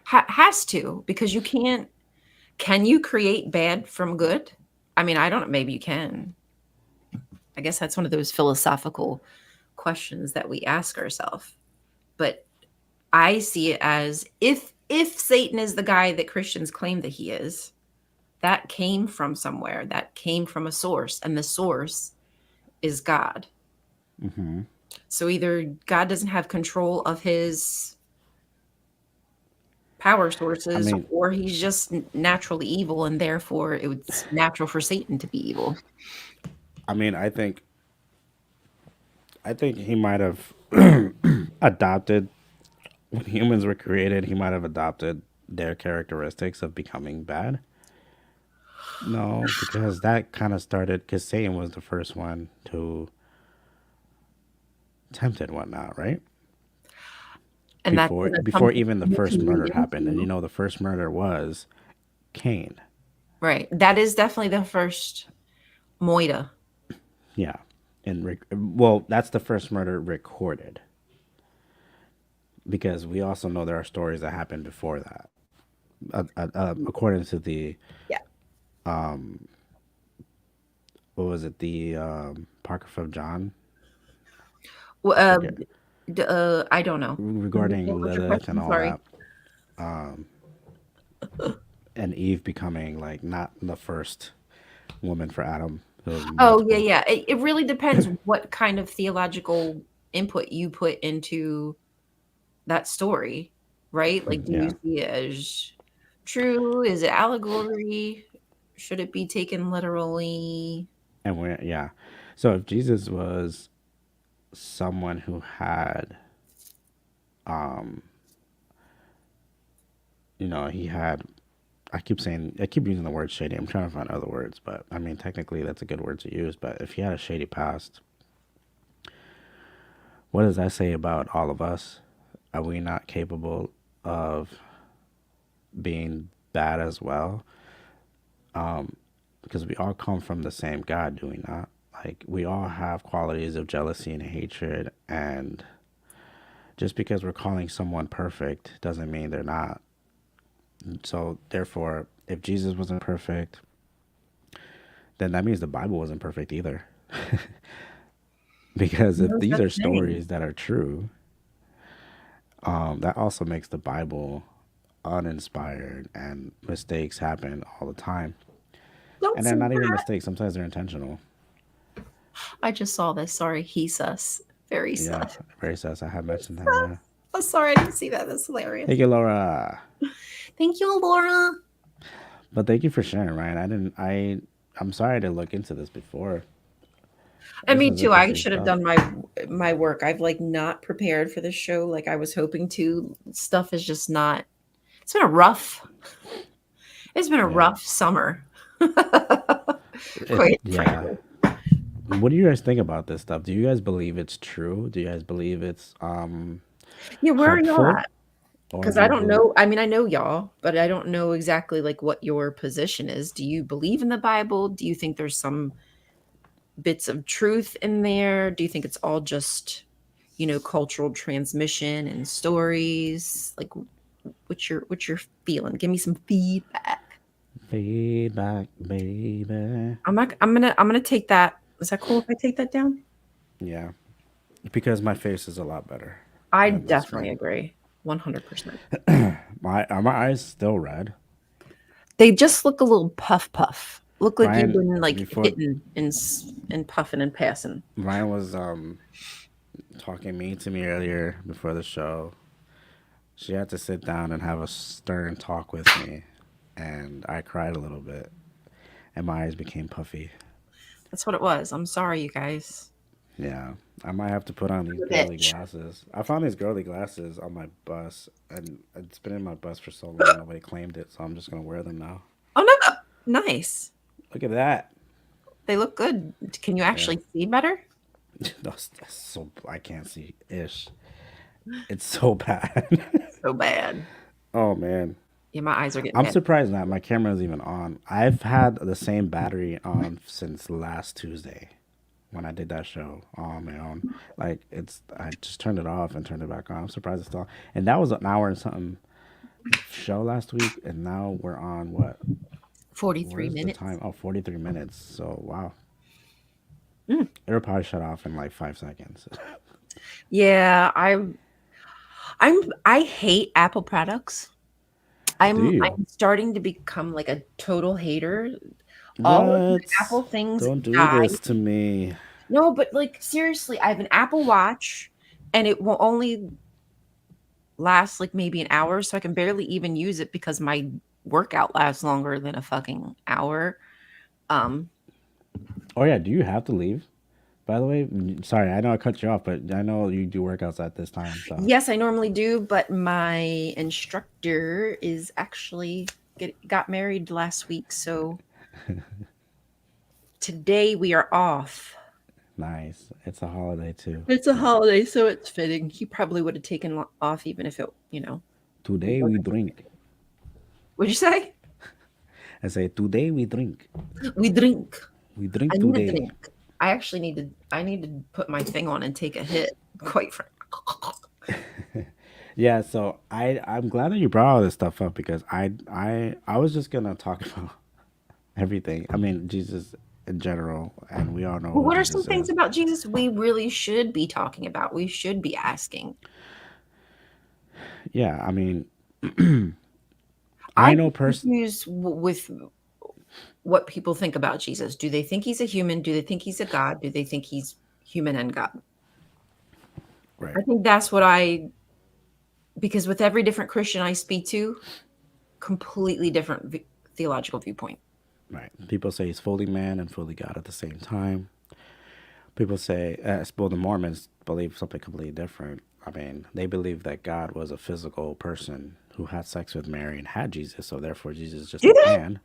Has to, because you can't. Can you create bad from good? I mean, I don't. Maybe you can. I guess that's one of those philosophical questions that we ask ourselves. But I see it as if Satan is the guy that Christians claim that he is, that came from somewhere. That came from a source, and the source is God. Hmm. So either God doesn't have control of his power I sources, mean, or he's just naturally evil, and therefore it's natural for Satan to be evil. I mean, I think he might have adopted when humans were created. He might have adopted their characteristics of becoming bad. No, because that kind of started because Satan was the first one to tempt it, whatnot, right? And that's Before going to come before even the you first can murder read happened, and into. the first murder was Cain. Right. That is definitely the first moida. Yeah, and well, that's the first murder recorded because we also know there are stories that happened before that. According to the Yeah. what was it, the apocrypha of John? Well, I forget, I don't know. regarding What's your Lilith and question? all Sorry. that, and Eve becoming like not the first woman for Adam. There was Oh, yeah, multiple. yeah. It really depends what kind of theological input you put into that story, right? Like, do you Yeah, see it as true? Is it allegory? Should it be taken literally? and we yeah. So if Jesus was someone who had, he had. I keep using the word shady. I'm trying to find other words, but I mean, technically, that's a good word to use. But if he had a shady past, what does that say about all of us? Are we not capable of being bad as well? Because we all come from the same God, do we not? Like, we all have qualities of jealousy and hatred, and just because we're calling someone perfect doesn't mean they're not. So, therefore, if Jesus wasn't perfect, then that means the Bible wasn't perfect either. Because if No these such are thing. stories that are true, that also makes the Bible uninspired, and mistakes happen all the time. Don't And they're say not even that. mistakes, sometimes they're intentional. I just saw this. Sorry, he sus. Very Yeah, sus. very sus. I have mentioned that, yeah. Sus. Oh, sorry, I didn't see that. That's hilarious. Thank you, Laura. Thank you, Laura. But thank you for sharing, Ryan. I'm sorry to look into this before. And This me is too. I interesting should have stuff. done my work. I've like not prepared for this show like I was hoping to. Stuff is just not. It's been a rough. It's been a Yeah. rough summer. Quite Yeah. frankly. What do you guys think about this stuff? Do you guys believe it's true? Do you guys believe it's Yeah, where are y'all helpful? at? Or Because do I you don't believe know. I mean, I know y'all, but I don't know exactly like what your position is. Do you believe in the Bible? Do you think there's some bits of truth in there? Do you think it's all just, cultural transmission and stories? Like, what's your feeling? Give me some feedback. feedback, baby? I'm gonna take that. Is that cool if I take that down? Yeah. Because my face is a lot better I than the definitely screen. agree. 100%. My eyes still red? They just look a little puff. Look like you've Ryan been like before hitting and puffing and passing. Ryan was talking mean to me earlier before the show. She had to sit down and have a stern talk with me, and I cried a little bit, and my eyes became puffy. That's what it was. I'm sorry, you guys. Yeah, I might have to put on these I'm a girly bitch. glasses. I found these girly glasses on my bus, and it's been in my bus for so long, nobody claimed it, so I'm just gonna wear them now. Oh no, nice. Look at that. They look good. Can you Yeah, actually see better? that's so I can't see ish. It's so bad. So bad. Oh man. Yeah, my eyes are getting I'm bad. surprised that my camera is even on. I've had the same battery on since last Tuesday when I did that show on my own. Like I just turned it off and turned it back on. I'm surprised it's still on. And that was an hour and something show last week, and now we're on what? 43 Where's the minutes. time? Oh, 43 minutes. So wow. Mm. It'll probably shut off in like 5 seconds. Yeah, I hate Apple products. Do you? I'm starting to become like a total hater. All of my What? Apple things Don't do die. this to me. No, but like seriously, I have an Apple Watch and it will only last like maybe an hour, so I can barely even use it because my workout lasts longer than a fucking hour. Um, Oh yeah, do you have to leave? By the way, sorry, I know I cut you off, but I know you do workouts at this time. So yes, I normally do, but my instructor is actually got married last week, so today we are off. nice. It's a holiday too. It's a So holiday, so it's fitting. He probably would have taken off even if it today we wasn't. drink. What'd you say? I say today we drink. We drink. We I drink need a today. drink. I actually I need to put my thing on and take a hit, quite frankly. Yeah. So I'm glad that you brought all this stuff up because I was just gonna talk about everything. I mean Jesus in general, and we all know Well, who what are some Jesus things is. about Jesus we really should be talking about? We should be asking. Yeah, I mean, I I know get person. confused with what people think about Jesus. Do they think he's a human? Do they think he's a God? Do they think he's human and God? I Right, think that's what I, because with every different Christian I speak to, completely different theological viewpoint. right. People say he's fully man and fully God at the same time. People say, well, the Mormons believe something completely different. I mean, they believe that God was a physical person who had sex with Mary and had Jesus, so therefore Jesus is just Do a they? man.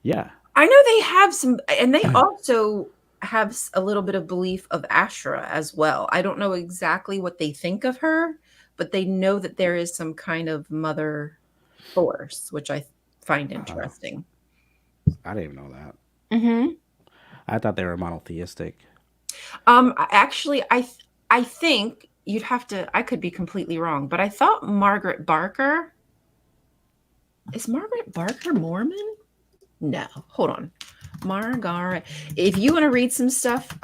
Yeah. I know they have some, and they also have a little bit of belief of Asherah as well. I don't know exactly what they think of her, but they know that there is some kind of mother force, which I find Uh, interesting. I didn't even know that. Hmm. I thought they were monotheistic. Actually, I think you'd have to. I could be completely wrong, but I thought Margaret Barker is Margaret Barker Mormon? No, hold on. Margaret. If you want to read some stuff,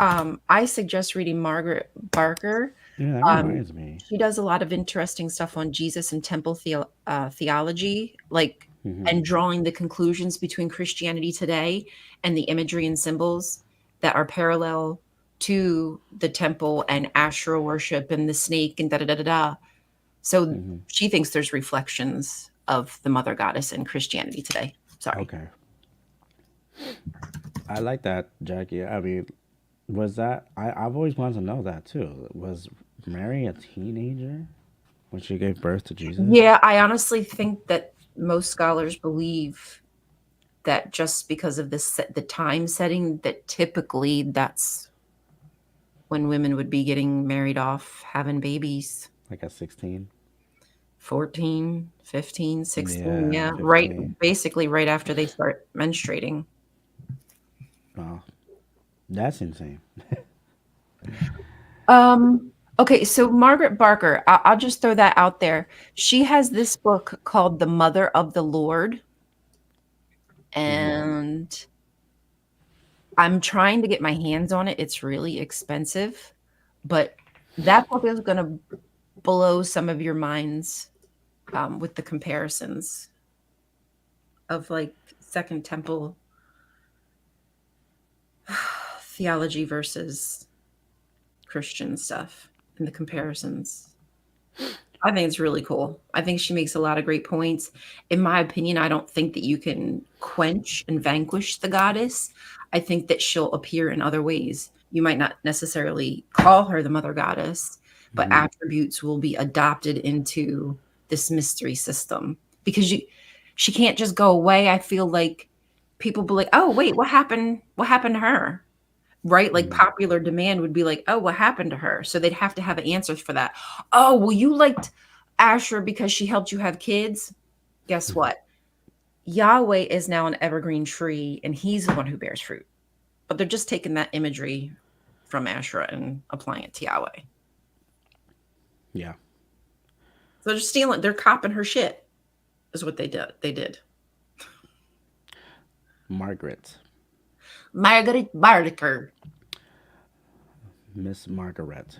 I suggest reading Margaret Barker. Yeah, that Um, reminds me. she does a lot of interesting stuff on Jesus and temple theology, like Hmm. and drawing the conclusions between Christianity today and the imagery and symbols that are parallel to the temple and Asherah worship and the snake and da da da da da. So Hmm. she thinks there's reflections of the mother goddess in Christianity today. Sorry. Okay. I like that, Jackie. I mean, was that I've always wanted to know that too. Was Mary a teenager when she gave birth to Jesus? Yeah, I honestly think that most scholars believe that just because of the time setting, that typically that's when women would be getting married off, having babies. Like at 16? 14, 15, 16. Yeah, Yeah, right. 15. Basically, right after they start menstruating. Wow, that's insane. Okay, so Margaret Barker, I'll just throw that out there. She has this book called The Mother of the Lord, Hmm. and I'm trying to get my hands on it. It's really expensive, but that book is going to blow some of your minds with the comparisons of like Second Temple theology versus Christian stuff and the comparisons. I think it's really cool. I think she makes a lot of great points. In my opinion, I don't think that you can quench and vanquish the goddess. I think that she'll appear in other ways. You might not necessarily call her the mother goddess, but Hmm. attributes will be adopted into this mystery system because she can't just go away. I feel like people be like, "Oh, wait, what happened? What happened to her?" Right? Like Hmm. popular demand would be like, "Oh, what happened to her?" So they'd have to have answers for that. "Oh, well, you liked Asher because she helped you have kids." Guess what? Yahweh is now an evergreen tree and he's the one who bears fruit. But they're just taking that imagery from Asherah and applying it to Yahweh. Yeah, So they're stealing, they're copping her shit, is what they did. They did. Margaret, Margaret Barker. Miss Margaret.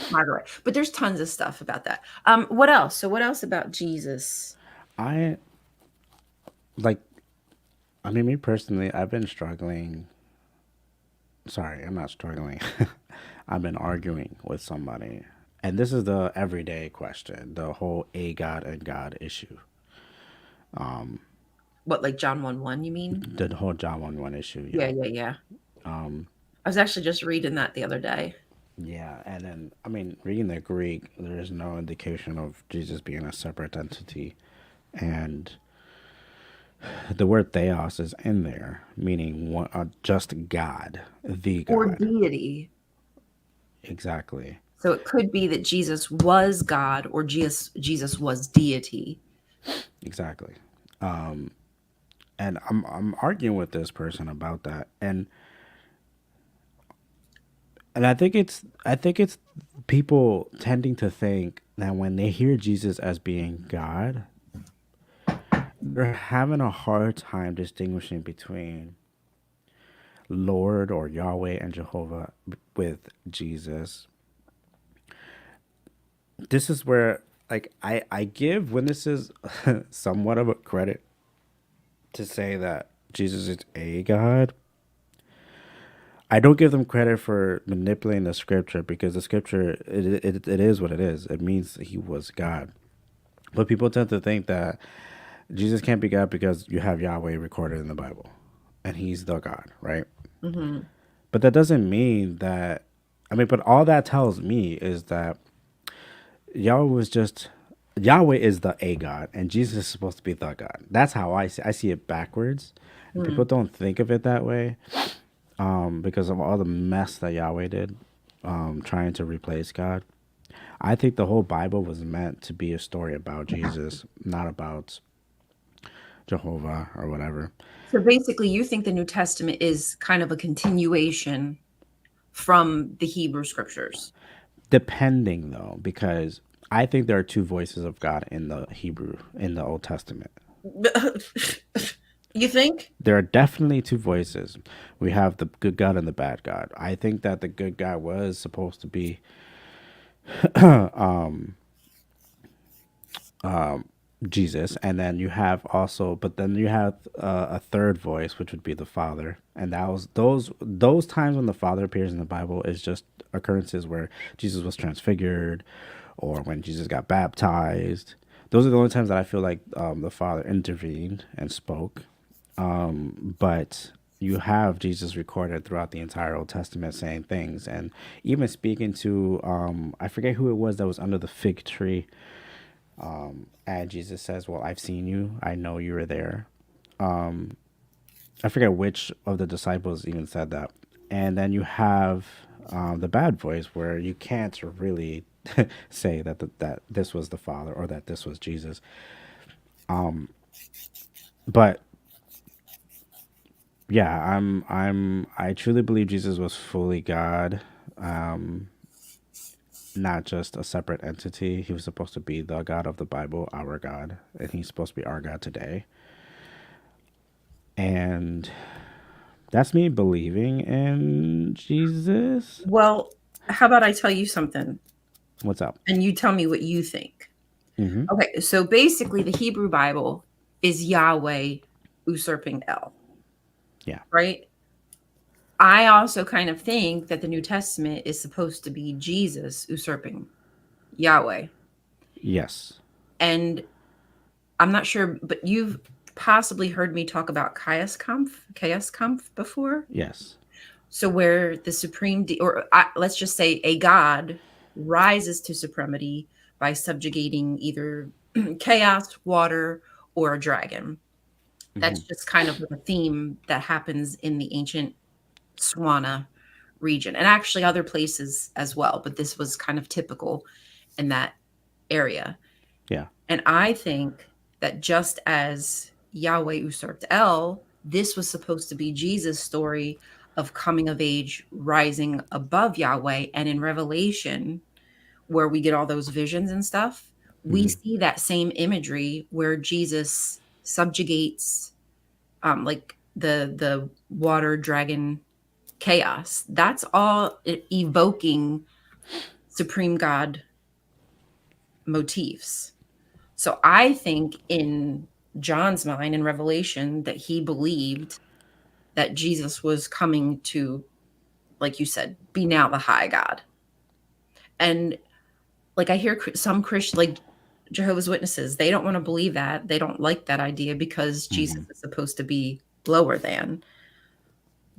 Margaret. But there's tons of stuff about that. What else? So what else about Jesus? I like. I mean, me personally, I've been struggling. Sorry, I'm not struggling. I've been arguing with somebody, and this is the everyday question: the whole a God and God issue, What, like John 1:1, you mean? the whole John 1 issue. Yeah, Yeah. yeah, yeah. I was actually just reading that the other day. Yeah, and then I mean, reading the Greek, there is no indication of Jesus being a separate entity, and the word theos is in there, meaning one, just God, the Or God. deity. Exactly, So it could be that Jesus was God or Jesus was deity. exactly. And I'm arguing with this person about that, and I think it's people tending to think that when they hear Jesus as being God, they're having a hard time distinguishing between Lord or Yahweh and Jehovah with Jesus. This is where like I give witnesses somewhat of a credit to say that Jesus is a God. I don't give them credit for manipulating the scripture because the scripture it is what it is. It means he was God. But people tend to think that Jesus can't be God because you have Yahweh recorded in the Bible and he's the God, right? Hmm. But that doesn't mean that I mean, but all that tells me is that Yahweh was just Yahweh is the a God and Jesus is supposed to be the God. That's how I see it backwards. And people don't think of it that way because of all the mess that Yahweh did trying to replace God. I think the whole Bible was meant to be a story about Jesus, not about Jehovah or whatever. So basically, you think the New Testament is kind of a continuation from the Hebrew scriptures. Depending though, because I think there are two voices of God in the Hebrew in the Old Testament. You think? There are definitely two voices. We have the good God and the bad God. I think that the good God was supposed to be Jesus, and then you have also, but then you have a third voice, which would be the Father, and that was those times when the Father appears in the Bible is just occurrences where Jesus was transfigured, or when Jesus got baptized. Those are the only times that I feel like the Father intervened and spoke. But you have Jesus recorded throughout the entire Old Testament saying things, and even speaking to I forget who it was that was under the fig tree. And Jesus says, "Well, I've seen you. I know you were there." I forget which of the disciples even said that. And then you have the bad voice where you can't really say that this was the Father or that this was Jesus. But yeah, I truly believe Jesus was fully God, not just a separate entity. He was supposed to be the God of the Bible, our God, and he's supposed to be our God today. And that's me believing in Jesus. Well, how about I tell you something What's up? and you tell me what you think? Mm-hmm. Okay, so basically, the Hebrew Bible is Yahweh usurping El, Yeah. right? I also kind of think that the New Testament is supposed to be Jesus usurping Yahweh. Yes. And I'm not sure, but you've possibly heard me talk about Chaos Kampf before. Yes. So where the let's just say a god rises to supremacy by subjugating either chaos, water, or a dragon. Mm-hmm. That's just kind of a theme that happens in the ancient Swana region and actually other places as well. But this was kind of typical in that area. Yeah. And I think that just as Yahweh usurped El, this was supposed to be Jesus' story of coming of age, rising above Yahweh. And in Revelation, where we get all those visions and stuff, we Mm-hmm. see that same imagery where Jesus subjugates like the water dragon chaos. That's all evoking supreme God motifs. So I think in John's mind in Revelation that he believed that Jesus was coming to, like you said, be now the high God. And like I hear some Christian, like Jehovah's Witnesses, they don't want to believe that. They don't like that idea because Mm-hmm. Jesus is supposed to be lower than.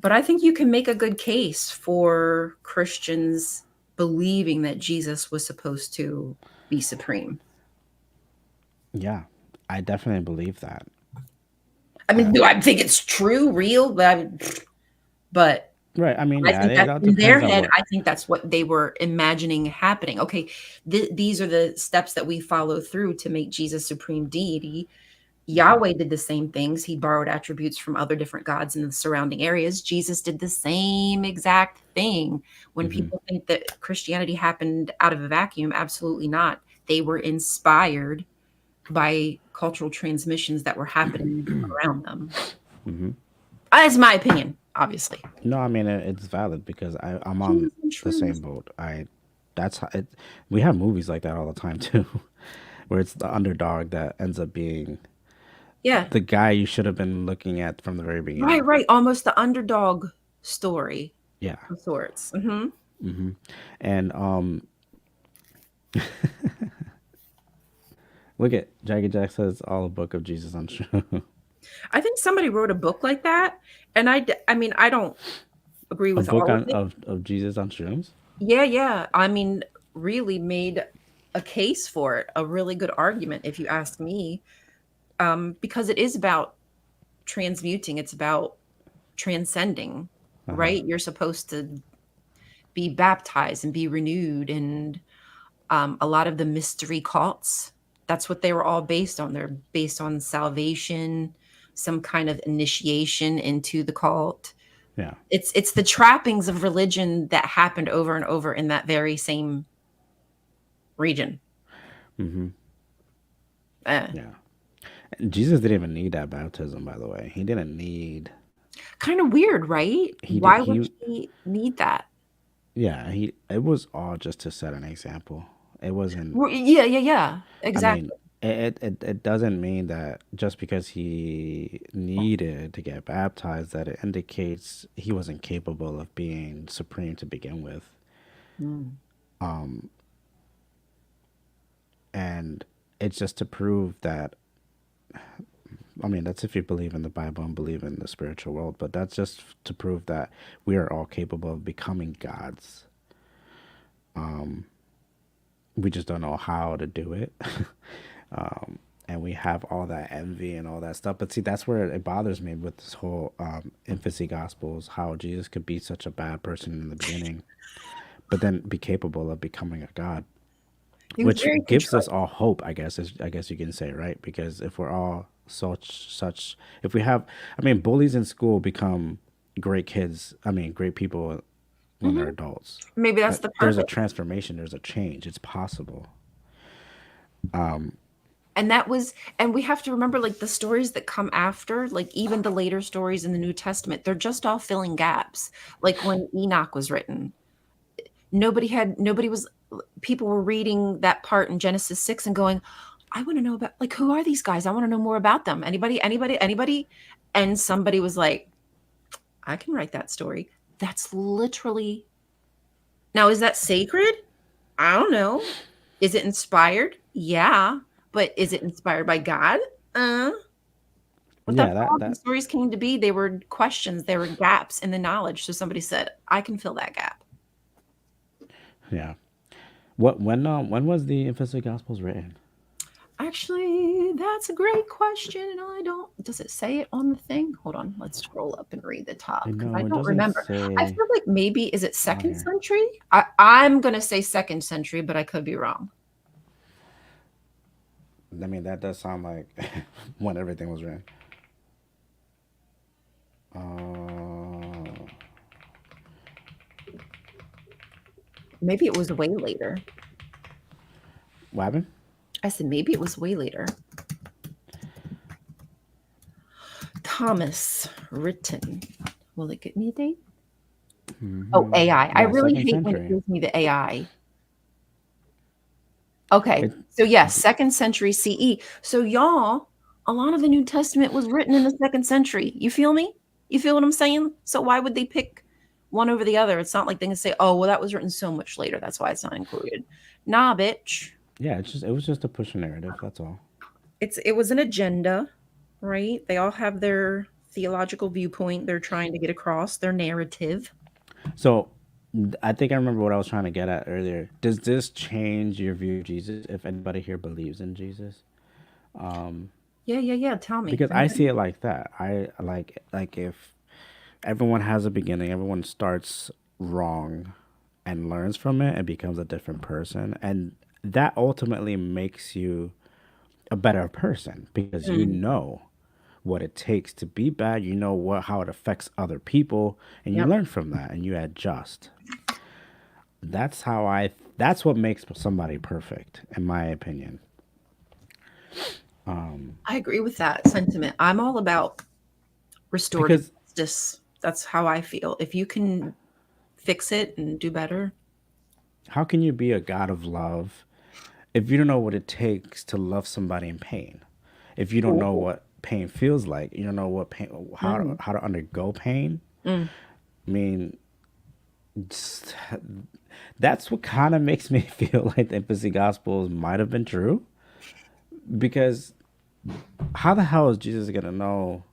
But I think you can make a good case for Christians believing that Jesus was supposed to be supreme. Yeah. I definitely believe that. I mean, do I think it's true, real? But Right. I mean, I yeah, think it that all in their depends on head, what. I think that's what they were imagining happening. Okay, these are the steps that we follow through to make Jesus supreme deity. Yahweh did the same things. He borrowed attributes from other different gods in the surrounding areas. Jesus did the same exact thing. When Mm-hmm. people think that Christianity happened out of a vacuum, absolutely not. They were inspired by cultural transmissions that were happening around them. Mm-hmm. That's my opinion. obviously. No, I mean it's valid because I'm on Jesus and the same shrooms. boat. That's how it. We have movies like that all the time too, where it's the underdog that ends up being Yeah. the guy you should have been looking at from the very Right, beginning. right. Almost the underdog story Yeah. of sorts. Hmm. And look at Jackie Jack says all a book of Jesus on show. I think somebody wrote a book like that, and I mean, I don't agree A with book all of on it. of Jesus on shrooms. Yeah, yeah. I mean, really made a case for it, a really good argument, if you ask me, because it is about transmuting. It's about transcending, Uh huh. right? You're supposed to be baptized and be renewed, and a lot of the mystery cults, that's what they were all based on. They're based on salvation, some kind of initiation into the cult. Yeah. It's the trappings of religion that happened over and over in that very same region. Mm-hmm. Uh, Yeah. And Jesus didn't even need that baptism, by the way. He didn't need. Kind of weird, right? He did. Why would He. he need that? Yeah. He. It was all just to set an example. It wasn't. Yeah, yeah, yeah. I mean, Exactly. it doesn't mean that just because he needed to get baptized that it indicates he wasn't capable of being supreme to begin with. Mm. And it's just to prove that, I mean, that's if you believe in the Bible and believe in the spiritual world, but that's just to prove that we are all capable of becoming gods. We just don't know how to do it. And we have all that envy and all that stuff. But see, that's where it bothers me with this whole infancy gospels, how Jesus could be such a bad person in the beginning, but then be capable of becoming a god, He was which very gives us contrite. all hope, I guess. I guess you can say, right? Because if we're all such, if we have, I mean, bullies in school become great kids. I mean, great people when they're Hmm. adults. Maybe that's the There's a purpose. transformation. There's a change. It's possible. And that was, and we have to remember, like, the stories that come after, like even the later stories in the New Testament, they're just all filling gaps. Like when Enoch was written, nobody was, people were reading that part in Genesis 6 and going, I want to know about, like, who are these guys? I want to know more about them. Anybody? And somebody was like, I can write that story. That's literally, now, is that sacred? I don't know. Is it inspired? Yeah. But is it inspired by God? Uh, but Yeah, that's how that these that stories came to be. They were questions, they were gaps in the knowledge. So somebody said, I can fill that gap. yeah. When was the Epistle Gospels written? Actually, that's a great question. And I don't, does it say it on the thing? Hold on. Let's scroll up and read the I top because I know it don't doesn't remember. I say feel like maybe, is it on second here. century? I'm going to say second century, but I could be wrong. I mean, that does sound like when everything was written. Uh, Maybe it was way later. what happened? I said, maybe it was way later. Thomas written. Will it get me a date? Oh, AI. I Yeah, really second hate when it century. gives me the AI. Okay. It So, yes, second century CE. So, y'all, a lot of the New Testament was written in the second century. You feel me? You feel what I'm saying? So, why would they pick one over the other? It's not like they can say, oh, well, that was written so much later. That's why it's not included. Nah, bitch. yeah, it was just to push a narrative. That's all. It was an agenda, right? They all have their theological viewpoint they're trying to get across, their narrative. So I think I remember what I was trying to get at earlier. Does this change your view of Jesus if anybody here believes in Jesus? Yeah, yeah, yeah. Tell me. Because I see it like that. I like if everyone has a beginning, everyone starts wrong and learns from it and becomes a different person, and that ultimately makes you a better person because you Mm, know what it takes to be bad, you know what how it affects other people, and you yep. learn from that and you adjust. That's what makes somebody perfect in my opinion. I agree with that sentiment. I'm all about restorative Because justice. That's how I feel. If you can fix it and do better. How can you be a God of love if you don't know what it takes to love somebody in pain? If you don't know Ooh. what pain feels like, you don't know what pain, Mhm. how to undergo pain. Mm. I mean, just, that's what kind of makes me feel like the empathy gospels might have been true. Because how the hell is Jesus gonna know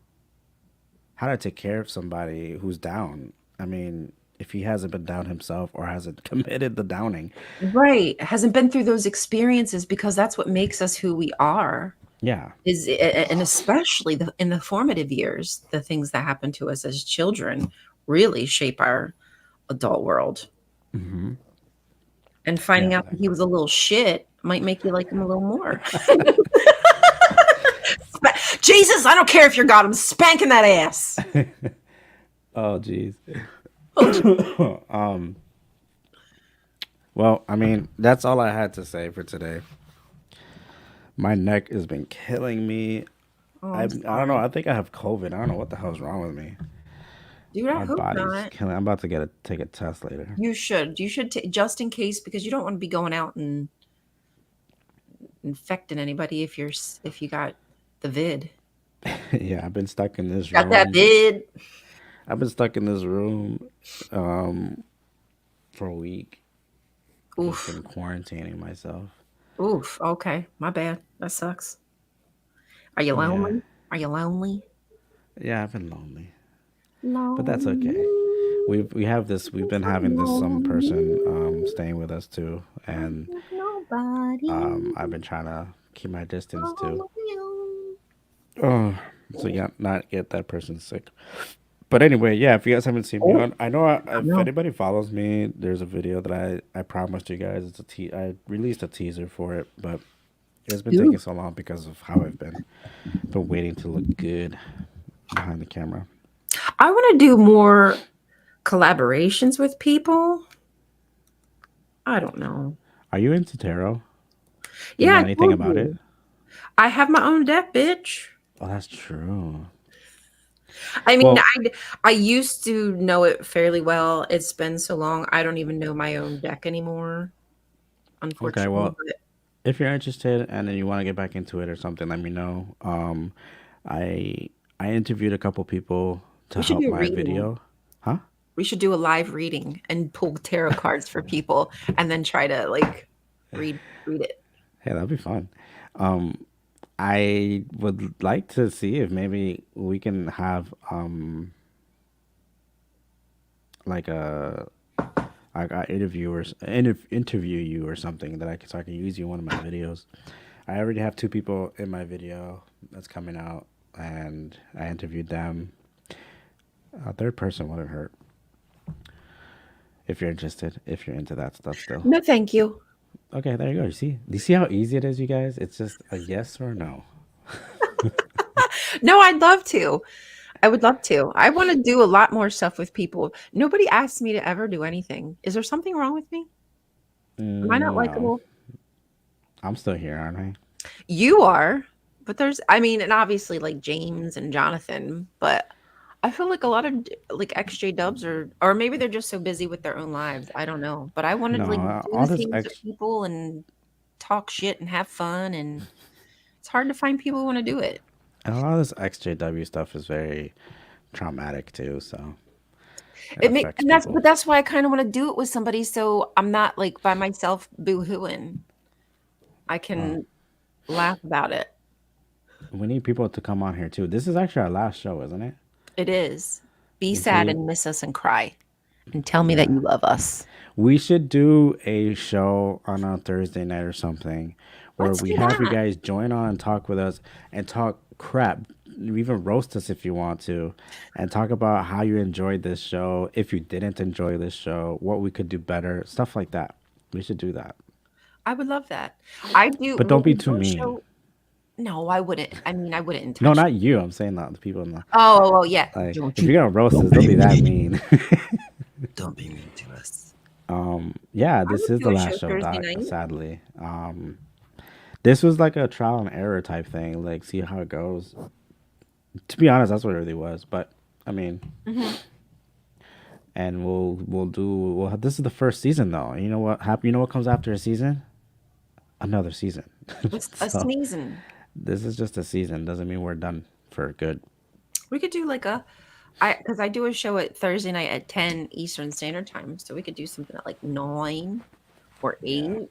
how to take care of somebody who's down? I mean, if he hasn't been down himself or hasn't committed the downing. Right. Hasn't been through those experiences because that's what makes us who we are. Yeah. And especially in the formative years, the things that happen to us as children really shape our adult world. And Yeah, finding out that he exactly. was a little shit might make you like him a little more. Jesus, I don't care if you're God. I'm spanking that ass. Oh, jeez. Oh, gee. Well, I mean, that's all I had to say for today. My neck has been killing me. Oh, I I'm don't know. sorry. I think I have COVID. I don't know what the hell's wrong with me. Dude, I My hope body's not. killing. I'm about to take a test later. You should. You should just in case because you don't want to be going out and infecting anybody if you got the vid. Yeah, I've been stuck in this Got that room. vid. I've been stuck in this room um, for a week. Just Oof. been quarantining myself. Oof. Okay. My bad. That sucks. Are you Yeah, lonely? Are you lonely? yeah, I've been lonely, but that's okay. Lonely. We have this. We've been having this some Lonely. person staying with us too, I and have nobody. I've been trying to keep my distance All too. alone. Oh, so yeah, not get that person sick. But anyway, yeah, if you guys haven't seen me Oh, on, I know I if know. anybody follows me, there's a video that I promised you guys. I released a teaser for it, but it's been taking Dude, so long because of how I've been waiting to look good behind the camera. I want to do more collaborations with people. I don't know. Are you into tarot? You Yeah, know I anything told about it? you. I have my own deck, bitch. Oh, that's true. I mean, Well, I used to know it fairly well. It's been so long, I don't even know my own deck anymore, okay. unfortunately. Well, But if you're interested and then you want to get back into it or something, let me know. I I interviewed a couple people to we should help do a my reading. video. Huh? We should do a live reading and pull tarot cards for people, and then try to like read it. Hey, that'd be fun. Um, I would like to see if maybe we can have like a interviewers interview you or something that I can use you in one of my videos. I already have two people in my video that's coming out, and I interviewed them. A third person wouldn't hurt if you're interested. If you're into that stuff still. No, thank you. Okay, there you go. You see? Do you see how easy it is, you guys? It's just a yes or no. No, I'd love to. I would love to. I want to do a lot more stuff with people. Nobody asked me to ever do anything. Is there something wrong with me? Am I not No, likable? I'm still here, aren't I? You are, but I mean, and obviously like James and Jonathan, but I feel like a lot of like XJ dubs or maybe they're just so busy with their own lives. I don't know. But I wanted to like No, do all the this things with ex people and talk shit and have fun. And it's hard to find people who want to do it. and a lot of this XJW stuff is very traumatic too, so it It may affects and people. that's why I kind of want to do it with somebody so I'm not like by myself boo-hooing. I Well, can laugh about it. we need people to come on here too. This is actually our last show, isn't it? It is. Be You sad see? and miss us and cry and tell me that Yeah. you love us. We should do a show on a Thursday night or something where Let's we do have you that. guys join on and talk with us and talk crap. Even roast us if you want to, and talk about how you enjoyed this show, if you didn't enjoy this show, what we could do better, stuff like that. We should do that. I would love that. I do But when don't be we too do a mean. show. No, I wouldn't. I mean, I wouldn't No, intentionally. not you. I'm saying that the people in the Oh, yeah. like Don't if you you're gonna roast us, Don't don't be be that mean. mean. Don't be mean to us. Yeah, I this would is do the a show last show, Thursday Doc, night. sadly. This was like a trial and error type thing, like see how it goes. To be honest, that's what it really was. But I mean, Mhm. and we'll do. Well, this is the first season, though. You know what? You know what comes after a season? Another season. What's a So sneezing? this is just a season. Doesn't mean we're done for good. We could do like because I do a show at Thursday night at 10 Eastern Standard Time, so we could do something at like 9 or Yeah. 8.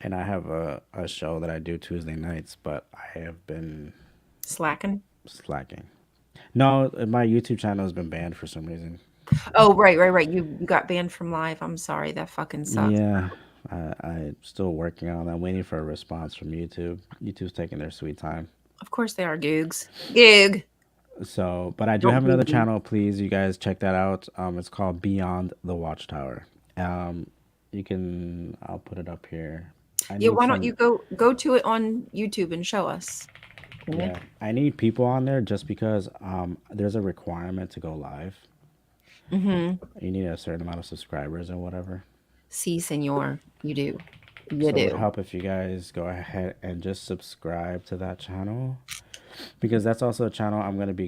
And I have a show that I do Tuesday nights, but I have been Slacking. slacking. No, my YouTube channel has been banned for some reason. Oh, right. You got banned from live. I'm sorry. That fucking sucks. Yeah, I'm still working on it. I'm waiting for a response from YouTube. YouTube's taking their sweet time. Of course they are googs. Gig. So, but I do Don't have another gig me. channel. Please, you guys check that out. It's called Beyond the Watchtower. Um, you can. I'll put it up here. I Yeah, need why don't you some. go to it on YouTube and show us? Can you? Yeah, I need people on there just because there's a requirement to go live. Mm-hmm. You need a certain amount of subscribers or whatever. See, senor. You do. You So it would do. help if you guys go ahead and just subscribe to that channel because that's also a channel I'm gonna be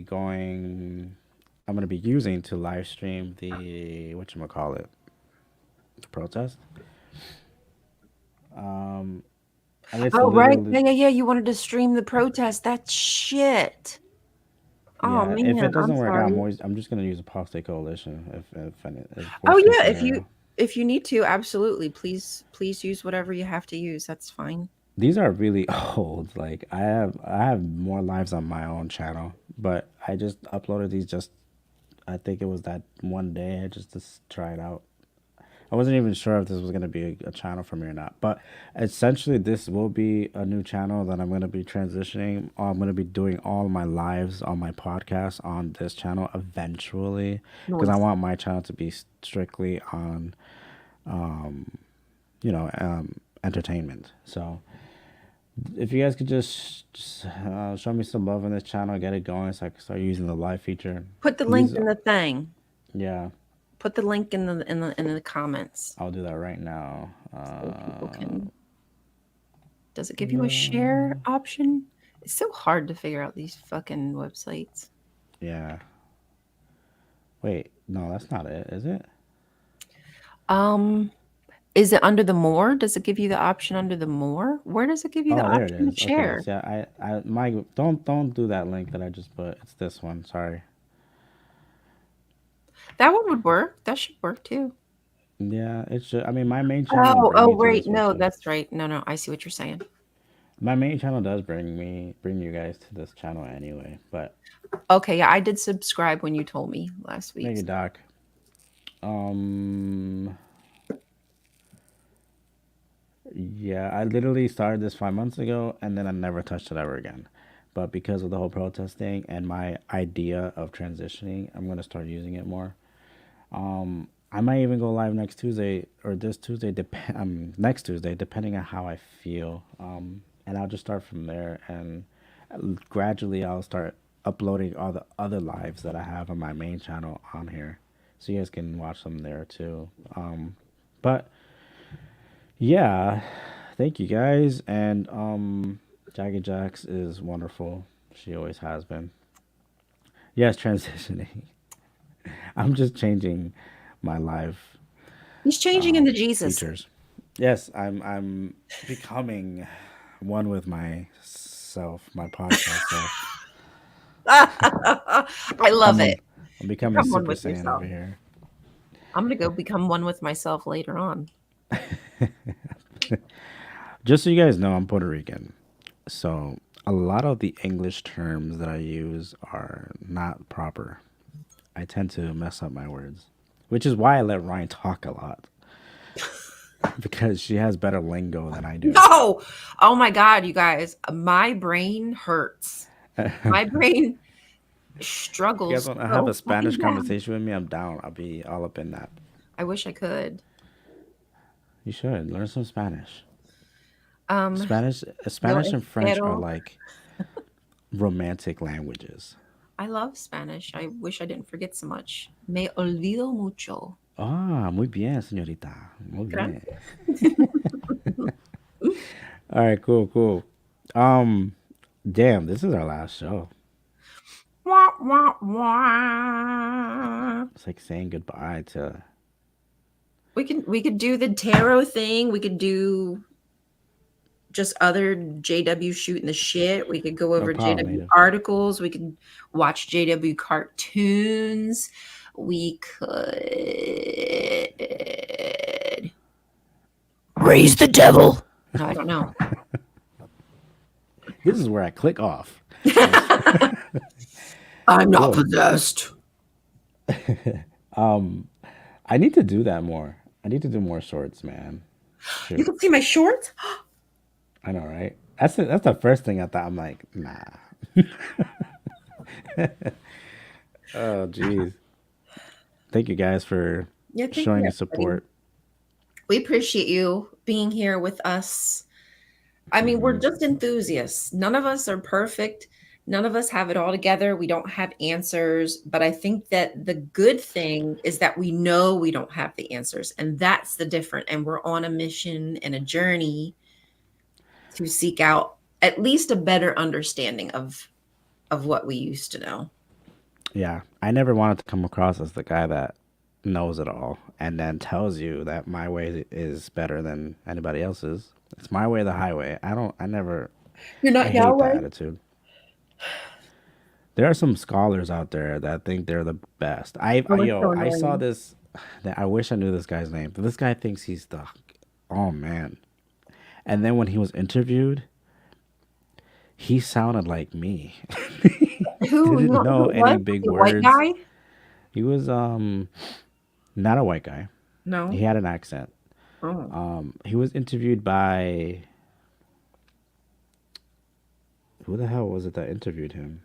using to live stream the whatchamacallit, the protest. Um, and it's Oh, right. literally Yeah. You wanted to stream the protest. That's shit. Oh yeah. If it man, I'm doesn't work out, sorry. I'm just gonna use a Apostate Coalition. If Oh worst case yeah, scenario. if you need to, absolutely. Please use whatever you have to use. That's fine. These are really old. Like I have more lives on my own channel, but I just uploaded these just I think it was that one day just to try it out. I wasn't even sure if this was going to be a channel for me or not. But essentially, this will be a new channel that I'm going to be transitioning. I'm going to be doing all my lives on my podcast on this channel eventually because I Nice. want my channel to be strictly on, entertainment. So if you guys could just show me some love on this channel, get it going so I can start using the live feature. Put the link These, in the thing. yeah, Put the link in the comments I'll do that right now. so people can. Does it give you a share option? It's so hard to figure out these fucking websites. Yeah. Wait, no, that's not it, is it? Um, is it under the more? Does it give you the option under the more? Where does it give you the Oh, there it option to is. Okay, share? so my don't do that link that I just put. It's this one. Sorry. That one would work. That should work too. Yeah, it should. I mean, my main channel will bring Oh, me to right. this one No, too. that's right. No, I see what you're saying. My main channel does bring you guys to this channel anyway. But Okay, yeah, I did subscribe when you told me last thank week. you, Doc. Um, yeah, I literally started this 5 months ago, and then I never touched it ever again. But because of the whole protest thing and my idea of transitioning, I'm gonna start using it more. I might even go live next Tuesday or this Tuesday, next Tuesday, depending on how I feel. And I'll just start from there, and gradually I'll start uploading all the other lives that I have on my main channel on here, so you guys can watch them there too. But yeah, thank you guys, and Jaggy Jax is wonderful. She always has been. Yes, transitioning. I'm just changing my live He's changing into Jesus. features. Yes, I'm becoming one with myself, my podcast self. I love I'm a, it. I'm becoming Become one Super with Saiyan over yourself. here. I'm gonna go become one with myself later on. Just so you guys know, I'm Puerto Rican, so a lot of the English terms that I use are not proper. I tend to mess up my words, which is why I let Ryan talk a lot because she has better lingo than I do. No! Oh my God, you guys, my brain hurts. My brain You guys struggles want to have a so Spanish fucking bad. conversation with me? I'm down. I'll be all up in that. I wish I could. You should learn some Spanish. Um, Spanish, yo Spanish and French are espero. like romantic languages. I love Spanish. I wish I didn't forget so much. Me olvido mucho. Ah, muy bien, señorita. Muy bien. Gracias. All right, cool. Damn, this is our last show. Wah, wah, wah. It's like saying goodbye to. We could do the tarot thing. We could do just other JW shooting the shit. We could go No over problem, JW native. articles. We could watch JW cartoons. We could raise the devil. No, I don't know. This is where I click off. I'm not Cool. possessed. I need to do that more. I need to do more shorts, man. You Shoot. can see my shorts. I know, right? That's the first thing I thought. I'm like, nah. Oh, jeez. Thank you guys for Yeah, thank showing you, your everybody. support. We appreciate you being here with us. I mean, we're just enthusiasts. None of us are perfect. None of us have it all together. We don't have answers. But I think that the good thing is that we know we don't have the answers. And that's the difference. And we're on a mission and a journey to seek out at least a better understanding of what we used to know. Yeah, I never wanted to come across as the guy that knows it all and then tells you that my way is better than anybody else's. It's my way or the highway. I never, You're I not hate that Yahweh? attitude. There are some scholars out there that think they're the best. Oh, it's so I saw annoying. this. That I wish I knew this guy's name. But this guy thinks he's the. Oh man! And then when he was interviewed, he sounded like me. Who Didn't know any was? big The white words. guy? He was not a white guy. He No. had an accent. Oh. He was interviewed by who the hell was it that interviewed him?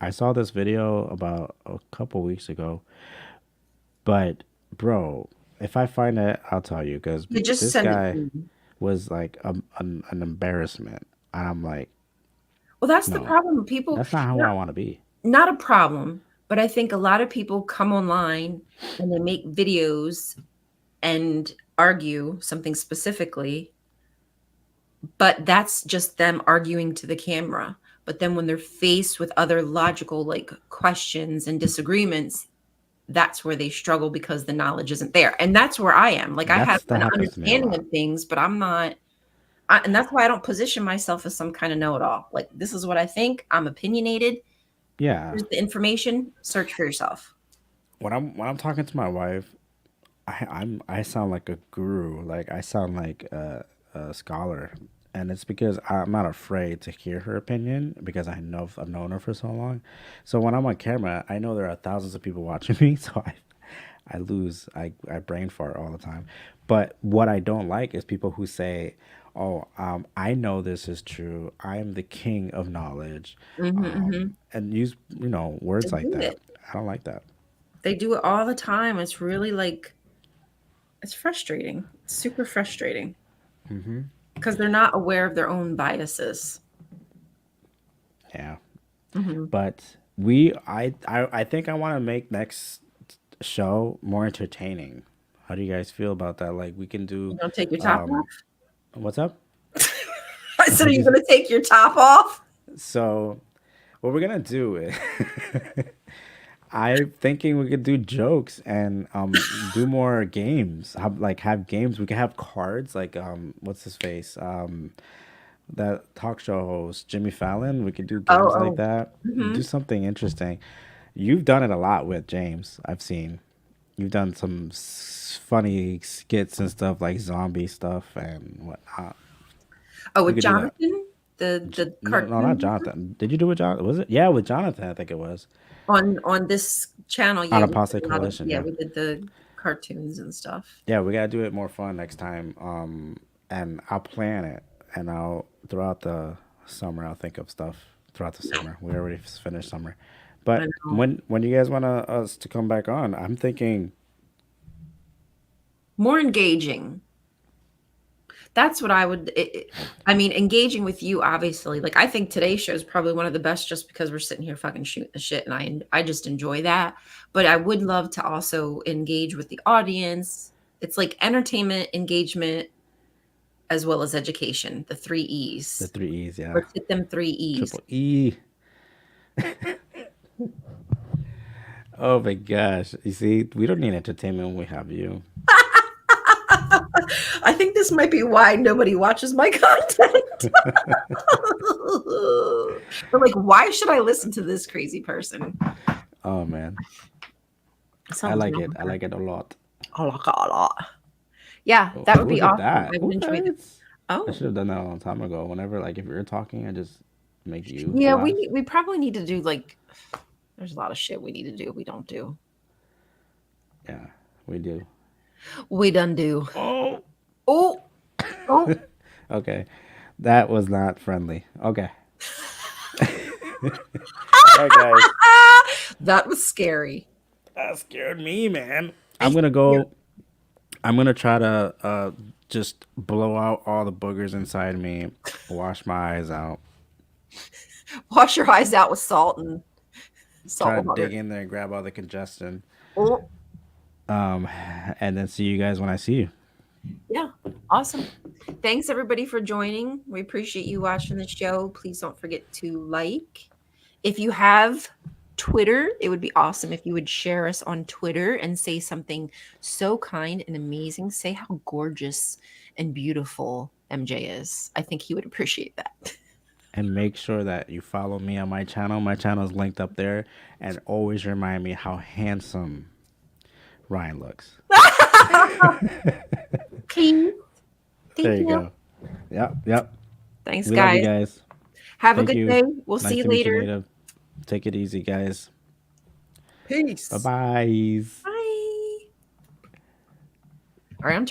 I saw this video about a couple weeks ago, but bro, if I find it, I'll tell you because You just this send it to guy me. was like an embarrassment, and I'm like, Well, that's the no, problem. People, that's not how I not, want to be. not a problem, but I think a lot of people come online and they make videos and argue something specifically, but that's just them arguing to the camera. But then when they're faced with other logical like questions and disagreements, that's where they struggle because the knowledge isn't there. And that's where I am. Like I have That an happens to me a understanding lot. of things, but I'm not and that's why I don't position myself as some kind of know-it-all. Like this is what I think. I'm opinionated. Yeah, Here's the information. Search for yourself. when I'm talking to my wife, I sound like a guru. Like I sound like a scholar, and it's because I'm not afraid to hear her opinion because I've known her for so long. So when I'm on camera, I know there are thousands of people watching me, so I brain fart all the time. But what I don't like is people who say, "Oh, I know this is true. I am the king of knowledge," Hmm. and use They words like do that. it. I don't like that. They do it all the time. It's really like it's frustrating. It's super frustrating because they're not aware of their own biases. Yeah. Hmm. But I think I want to make next show more entertaining. How do you guys feel about that? Like we can do You don't take your top um off. what's up? I said, "Are What'd you you say? going to take your top off?" So what we're gonna do is I'm thinking we could do jokes and do more games. Have games. We could have cards like what's his face? That talk show host Jimmy Fallon. We could do Oh, games like oh. that. Hmm. Do something interesting. You've done it a lot with James. I've seen. You've done some funny skits and stuff like zombie stuff and whatnot. Oh, We with could do that. Jonathan, the No, no, not cartoon Jonathan. Did you do it, Jonathan? Was it? Yeah, with Jonathan, I think it was on this channel. on Yeah, we Apostate did a lot of Coalition. Yeah, we did the cartoons and stuff. yeah. We gotta do it more fun next time. And I'll plan it, and I'll throughout the summer. I'll think of stuff throughout the summer. We already finished summer, I but know. when you guys want us to come back on, I'm thinking More engaging. That's what I would. I mean, engaging with you, obviously. Like, I think today's show is probably one of the best, just because we're sitting here fucking shooting the shit, and I just enjoy that. But I would love to also engage with the audience. It's like entertainment, engagement, as well as education. The three the E's. three E's. Yeah, Let's hit them three E's. triple E. Oh my gosh. You see, we don't need entertainment when we have you. I think this might be why nobody watches my content. They're like, why should I listen to this crazy person? Oh man. I Something's like wrong it. with I her. like it a lot. A lot, a lot. Yeah, Oh, that would be look at awesome. that. I would enjoy What? that. I Oh, should have done that a long time ago. Whenever like if you're talking, I just make you yeah, laugh. we probably need to do like. There's a lot of shit we need to do. We don't do. Yeah, we do. We done do. Oh. Oh, oh. Okay. That was not friendly. Okay. All right, guys. That was scary. That scared me, man. I'm gonna go. I'm gonna try to just blow out all the boogers inside me, wash my eyes out, Wash your eyes out with salt and try salt to water. dig in there and grab all the congestion, Oh, um, and then see you guys when I see you. yeah, awesome. Thanks everybody for joining. We appreciate you watching the show. Please don't forget to like. If you have Twitter, it would be awesome if you would share us on Twitter and say something so kind and amazing. Say how gorgeous and beautiful MJ is. I think he would appreciate that. And make sure that you follow me on my channel. My channel is linked up there, and always remind me how handsome Ryan looks. Please. There Thank you you. go. Yep, yep. Thanks, We love you guys. guys. Have a Thank good you. day. We'll Nice see you to meet you, later. Native. Take it easy, guys. Peace. Bye bye. Bye. All right, I'm turning.